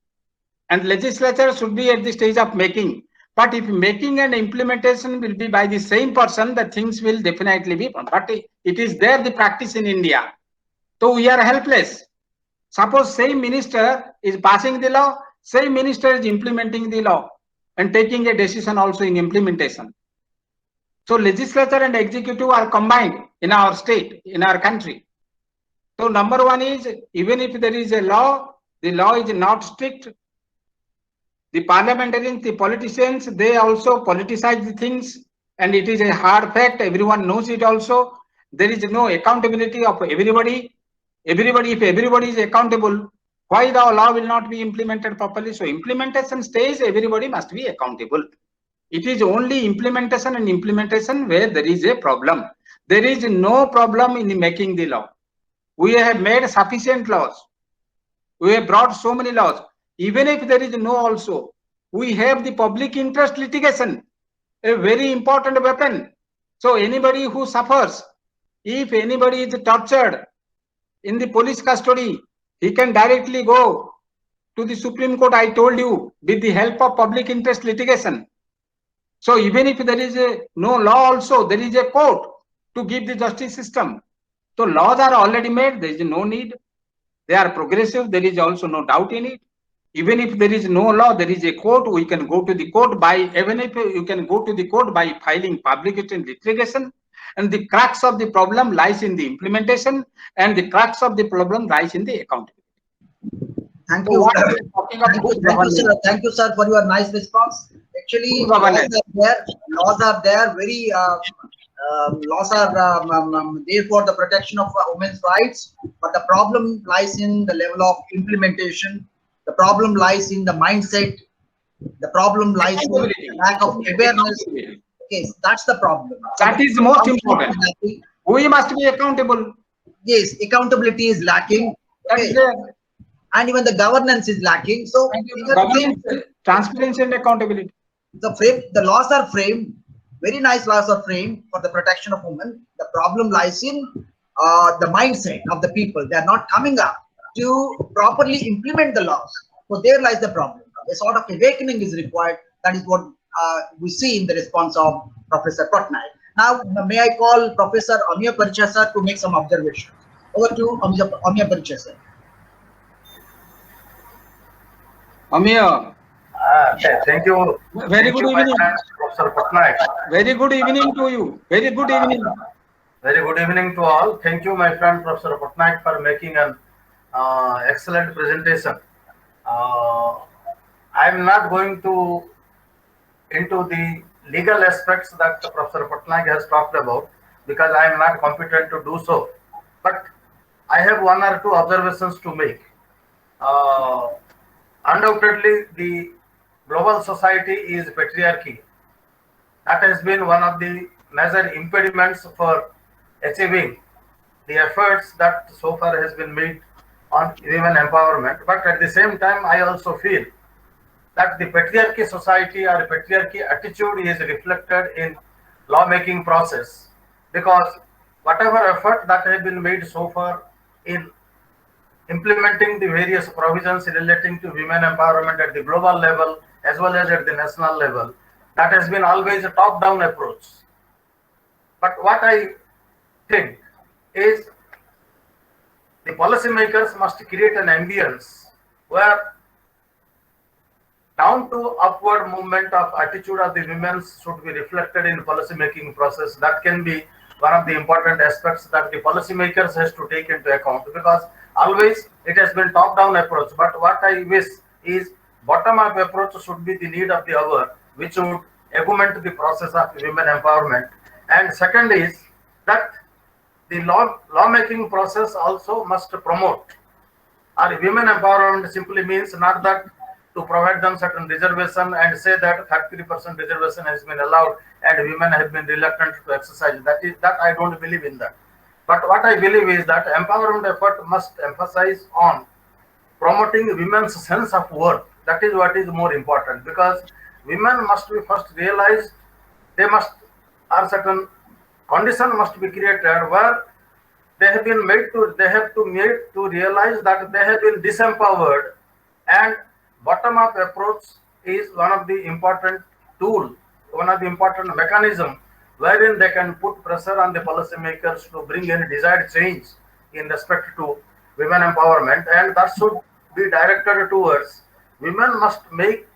and legislature should be at the stage of making. But if making and implementation will be by the same person, the things will definitely be. But it is there the practice in India. So we are helpless. Suppose same minister is passing the law, same minister is implementing the law and taking a decision also in implementation. So legislature and executive are combined in our state, in our country. So number one is, even if there is a law, the law is not strict. The parliamentarians, the politicians, they also politicize the things, and it is a hard fact. Everyone knows it also. There is no accountability of everybody. If everybody is accountable, why the law will not be implemented properly? So implementation stage, everybody must be accountable. It is only implementation and implementation where there is a problem. There is no problem in making the law. We have made sufficient laws. We have brought so many laws. Even if there is no also, we have the public interest litigation, a very important weapon. So anybody who suffers, if anybody is tortured in the police custody, he can directly go to the Supreme Court. I told you, with the help of public interest litigation. So even if there is no law also, there is a court to give the justice system. So laws are already made, there is no need. They are progressive, there is also no doubt in it. Even if there is no law, there is a court, we can go to the court by, even if you can go to the court by filing public interest litigation. And the crux of the problem lies in the implementation, and the crux of the problem lies in the accountability. Thank So you. what we are talking of Thank you, good thank you, sir. governance. Thank you, sir, for your nice response. Actually, Good governance. laws are there, very laws are there for the protection of women's rights, but the problem lies in the level of implementation. The problem lies in the mindset. The problem lies in the lack of awareness. Okay, that's the problem. That is most important. We must be accountable. Yes, accountability is lacking. That is Okay. there. And even the governance is lacking. So Governance, transparency and accountability. the laws are framed, very nice laws are framed for the protection of women. The problem lies in the mindset of the people. They are not coming up to properly implement the laws. So there lies the problem. A sort of awakening is required. That is what we see in the response of Professor Patnaik. Now, may I call Professor Ameya Paricha sir to make some observations. Over to Ameya Paricha sir. Ameya. Okay, thank you. Very good evening. Professor Patnaik. Very good evening to you. Very good evening. Very good evening to all. Thank you, my friend Professor Patnaik, for making an excellent presentation. I am not going to into the legal aspects that Professor Patnaik has talked about because I am not competent to do so. But I have one or two observations to make. Undoubtedly, the global society is patriarchy. That has been one of the major impediments for achieving the efforts that so far has been made on women empowerment. But at the same time, I also feel that the patriarchy society or patriarchy attitude is reflected in lawmaking process, because whatever effort that has been made so far in implementing the various provisions relating to women empowerment at the global level as well as at the national level, that has been always a top-down approach. But what I think is the policymakers must create an ambience where down to upward movement of attitude of the women should be reflected in policy making process. That can be one of the important aspects that the policymakers has to take into account, because always it has been top-down approach. But what I wish is bottom-up approach should be the need of the hour, which would augment the process of women empowerment. And second is that the lawmaking process also must promote, or women empowerment simply means not that to provide them certain reservation and say that 33% reservation has been allowed and women have been reluctant to exercise. That I don't believe in that. But what I believe is that empowerment effort must emphasize on promoting women's sense of worth. That is what is more important, because women must be first realized, they must, or certain condition must be created where they have been made to, they have to made to realize that they have been disempowered, and bottom-up approach is one of the important tool, one of the important mechanism wherein they can put pressure on the policymakers to bring in desired change in respect to women empowerment, and that should be directed towards women must make,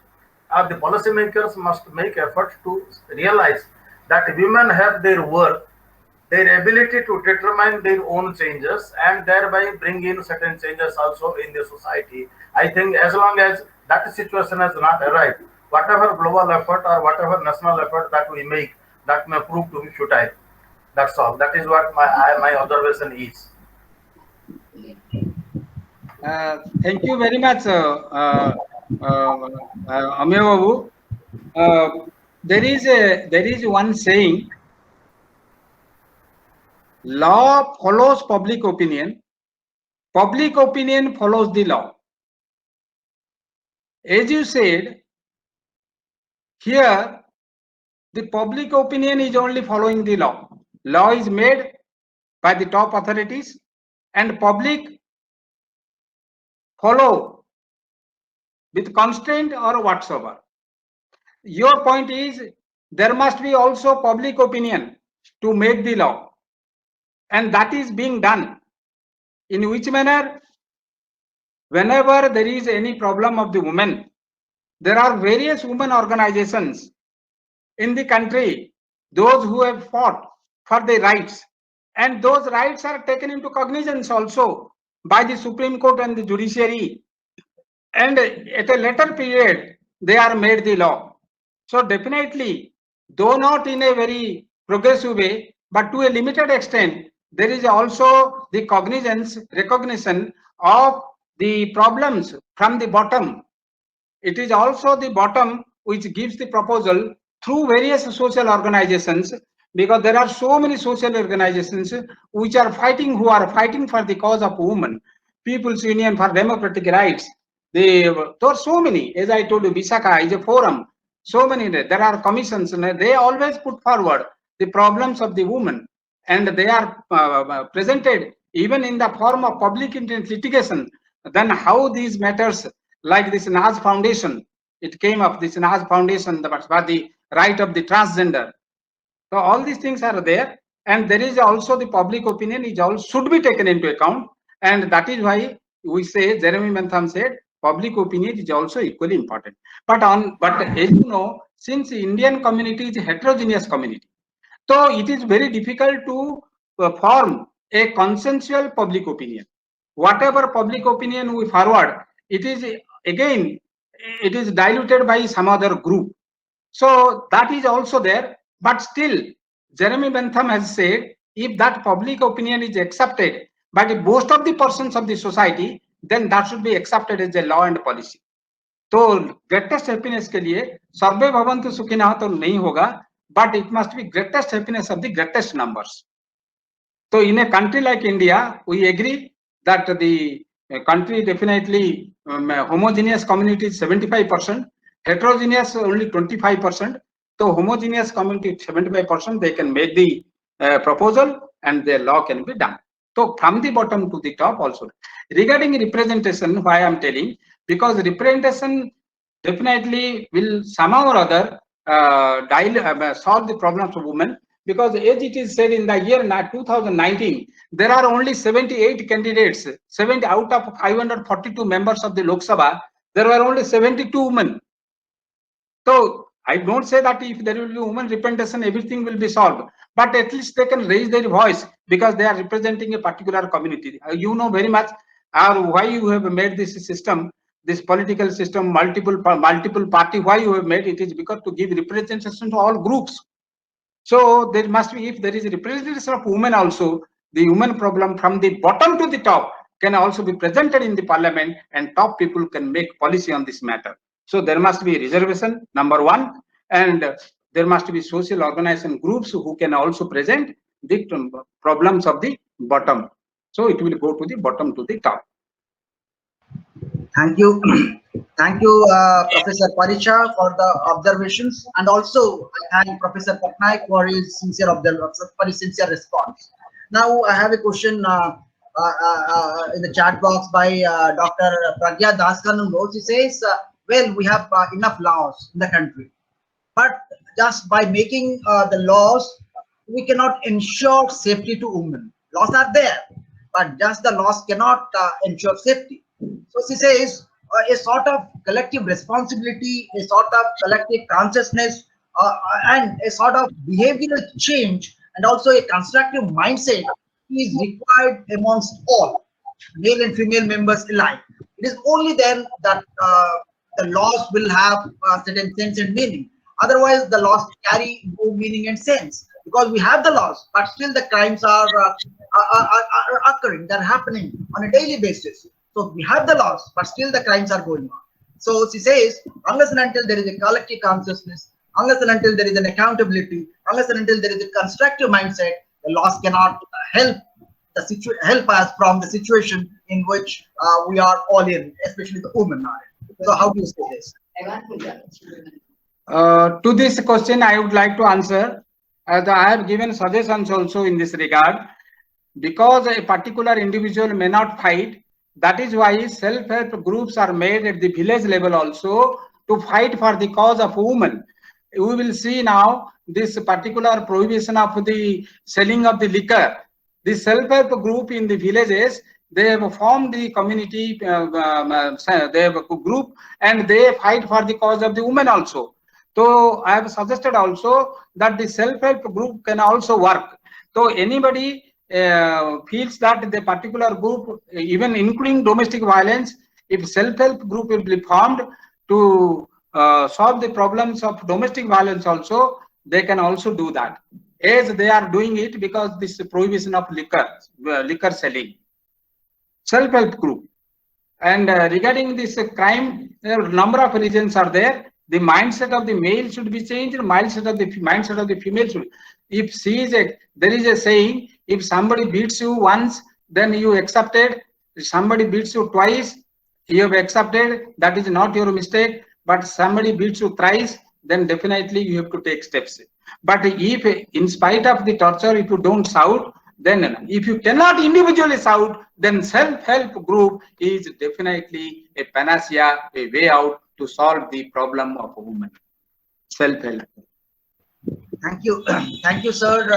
or the policymakers must make effort to realize that women have their worth, their ability to determine their own changes, and thereby bring in certain changes also in the society. I think as long as that situation has not arrived, whatever global effort or whatever national effort that we make, that may prove to be futile. That's all. That is what my observation is. Thank you very much, Ameya Babu. There is one saying: law follows public opinion follows the law. As you said, here the public opinion is only following the law. Law is made by the top authorities and public follow with constraint or whatsoever. Your point is there must be also public opinion to make the law, and that is being done. In which manner? Whenever there is any problem of the women, there are various women organizations in the country, those who have fought for their rights, and those rights are taken into cognizance also by the Supreme Court and the judiciary, and at a later period they are made the law. So definitely, though not in a very progressive way, but to a limited extent, there is also the recognition of the problems from the bottom. It is also the bottom which gives the proposal through various social organizations, because there are so many social organizations which are fighting, who are fighting for the cause of women. People's Union for Democratic Rights. There are so many, as I told you, Visakha is a forum. So many, there are commissions, and they always put forward the problems of the women, and they are presented even in the form of public litigation. Then how these matters, like this Naz Foundation, it came up, this Naz Foundation for the right of the transgender. So all these things are there, and there is also the public opinion is also should be taken into account, and that is why we say, Jeremy Bentham said, public opinion is also equally important. But as you know, since Indian community is a heterogeneous community, so it is very difficult to form a consensual public opinion. Whatever public opinion we forward, it is again, it is diluted by some other group. So that is also there. But still, Jeremy Bentham has said, if that public opinion is accepted by most of the persons of the society, then that should be accepted as a law and policy. तो greatest happiness के लिए सर्वे भवन्तु सुखिनः तो नहीं होगा, but it must be greatest happiness of the greatest numbers. So in a country like India, we agree that the country definitely homogeneous community is 75%, heterogeneous only 25%. So homogeneous community 75%, they can make the proposal and their law can be done. So from the bottom to the top also. Regarding representation, why I am telling, because representation definitely will somehow or other solve the problems of women, because as it is said in the year 2019, there are only 78 candidates, 70 out of 542 members of the Lok Sabha, there were only 72 women. So I don't say that if there will be women representation, everything will be solved, but at least they can raise their voice because they are representing a particular community. You know very much why you have made this system, this political system, multiple party, why you have made it is because to give representation to all groups. So there must be, if there is a representation of women also, the women problem from the bottom to the top can also be presented in the parliament, and top people can make policy on this matter. So there must be reservation, number one, and there must be social organization groups who can also present the problems of the bottom. So it will go to the bottom to the top. Thank you. Thank you, Professor Paricha, for the observations, and also I thank Professor Patnaik for his sincere response. Now I have a question in the chat box by Dr. Pragya Daskanungo. She says, well, we have enough laws in the country, but just by making the laws, we cannot ensure safety to women. Laws are there, but just the laws cannot ensure safety. So she says a sort of collective responsibility, a sort of collective consciousness, and a sort of behavioral change, and also a constructive mindset is required amongst all, male and female members alike. It is only then that the laws will have certain sense and meaning. Otherwise, the laws carry no meaning and sense, because we have the laws, but still the crimes are occurring, they're happening on a daily basis. So we have the laws, but still the crimes are going on. So she says, unless and until there is a collective consciousness, unless and until there is an accountability, unless and until there is a constructive mindset, the laws cannot help us from the situation in which we are all in, especially the women are in. So how do you say this? To this question, I would like to answer, as I have given suggestions also in this regard. Because a particular individual may not fight, That is why self-help groups are made at the village level also to fight for the cause of women. We will see now this particular prohibition of the selling of the liquor. The self-help group in the villages, they have formed the community, they have a group, and they fight for the cause of the women also. So I have suggested also that the self-help group can also work. So anybody feels that the particular group, even including domestic violence, if self-help group will be formed to solve the problems of domestic violence also, they can also do that, as they are doing it because this prohibition of liquor selling. Self-help group. And regarding this crime, there are a number of reasons are there. The mindset of the male should be changed, mindset of the female should. If there is a saying, if somebody beats you once, then you accepted. If somebody beats you twice, you have accepted. That is not your mistake. But somebody beats you thrice, then definitely you have to take steps. But if in spite of the torture, if you don't shout, then if you cannot individually shout, then self-help group is definitely a panacea, a way out to solve the problem of a woman. Self-help. Thank you. Thank you, sir,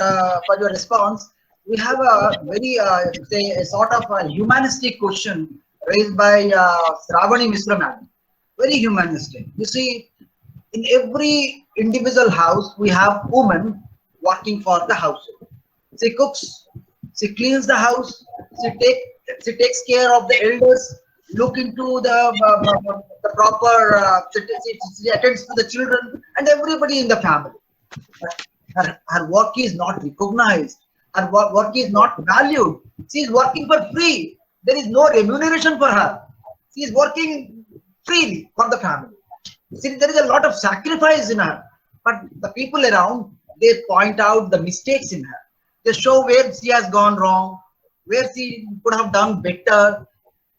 for your response. We have a very, say, a sort of a humanistic question raised by Shravani Misra madam. Very humanistic. You see, in every individual house, we have women working for the household. She cooks, she cleans the house, she takes care of the elders, look into the proper, she attends to the children and everybody in the family. But her work is not recognized. Her work is not valued. She is working for free. There is no remuneration for her. She is working freely for the family. See, there is a lot of sacrifice in her. But the people around, they point out the mistakes in her. They show where she has gone wrong, where she could have done better.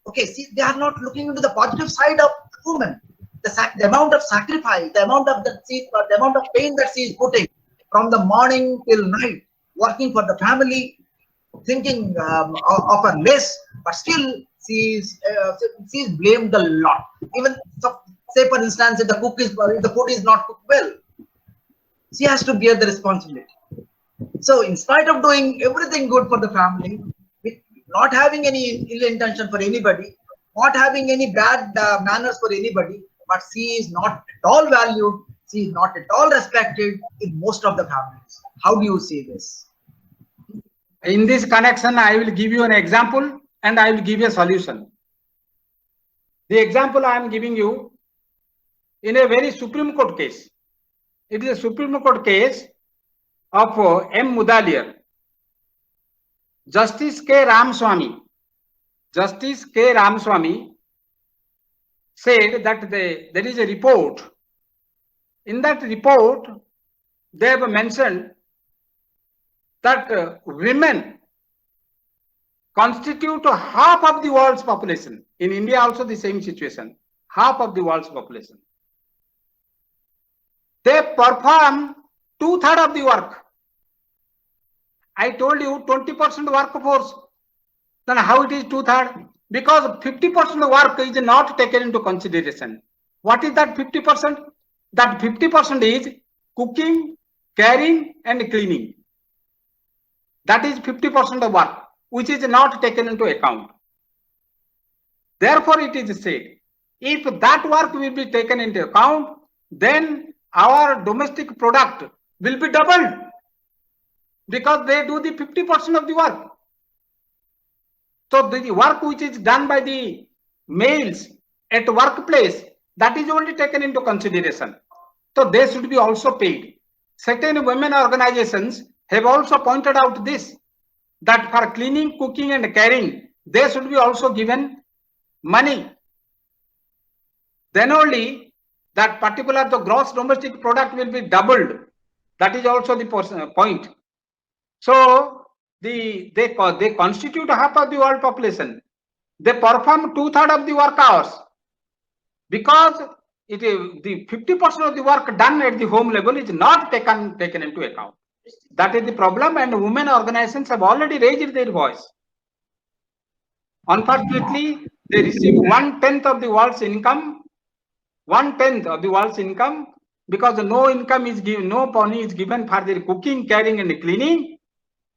Okay, see, they are not looking into the positive side of the woman. The amount of sacrifice, the amount of pain that she is putting from the morning till night, working for the family, thinking of her less, but still she is blamed a lot. Even say for instance, if the food is not cooked well, she has to bear the responsibility. So in spite of doing everything good for the family, with not having any ill intention for anybody, not having any bad manners for anybody, but she is not at all valued, she is not at all respected in most of the families. How do you see this? In this connection, I will give you an example and I will give you a solution. The example I am giving you in a very Supreme Court case. It is a Supreme Court case of M. Mudaliar. Justice K. Ramaswamy said that there is a report. In that report, they have mentioned that women constitute half of the world's population. In India also the same situation, half of the world's population. They perform 2/3 of the work. I told you 20% workforce. Then how it is 2/3? Because 50% work is not taken into consideration. What is that 50%? That 50% is cooking, caring, and cleaning. That is 50% of work, which is not taken into account. Therefore, it is said, if that work will be taken into account, then our domestic product will be doubled, because they do the 50% of the work. So the work which is done by the males at workplace, that is only taken into consideration. So they should be also paid. Certain women organizations have also pointed out this, that for cleaning, cooking, and caring, they should be also given money. Then only that particular the gross domestic product will be doubled. That is also the point. So they constitute half of the world population. They perform 2/3 of the work hours, because it is the 50% of the work done at the home level is not taken into account. That is the problem, and women organizations have already raised their voice Unfortunately, they receive 1/10 of the world's income, 1/10 of the world's income, because no income is given, no money is given for their cooking, caring, and cleaning.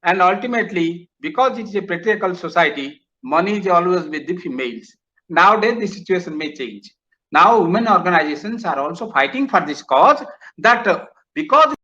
And ultimately, because it is a patriarchal society, money is always with the females. Nowadays, the situation may change. Now, women organizations are also fighting for this cause, that because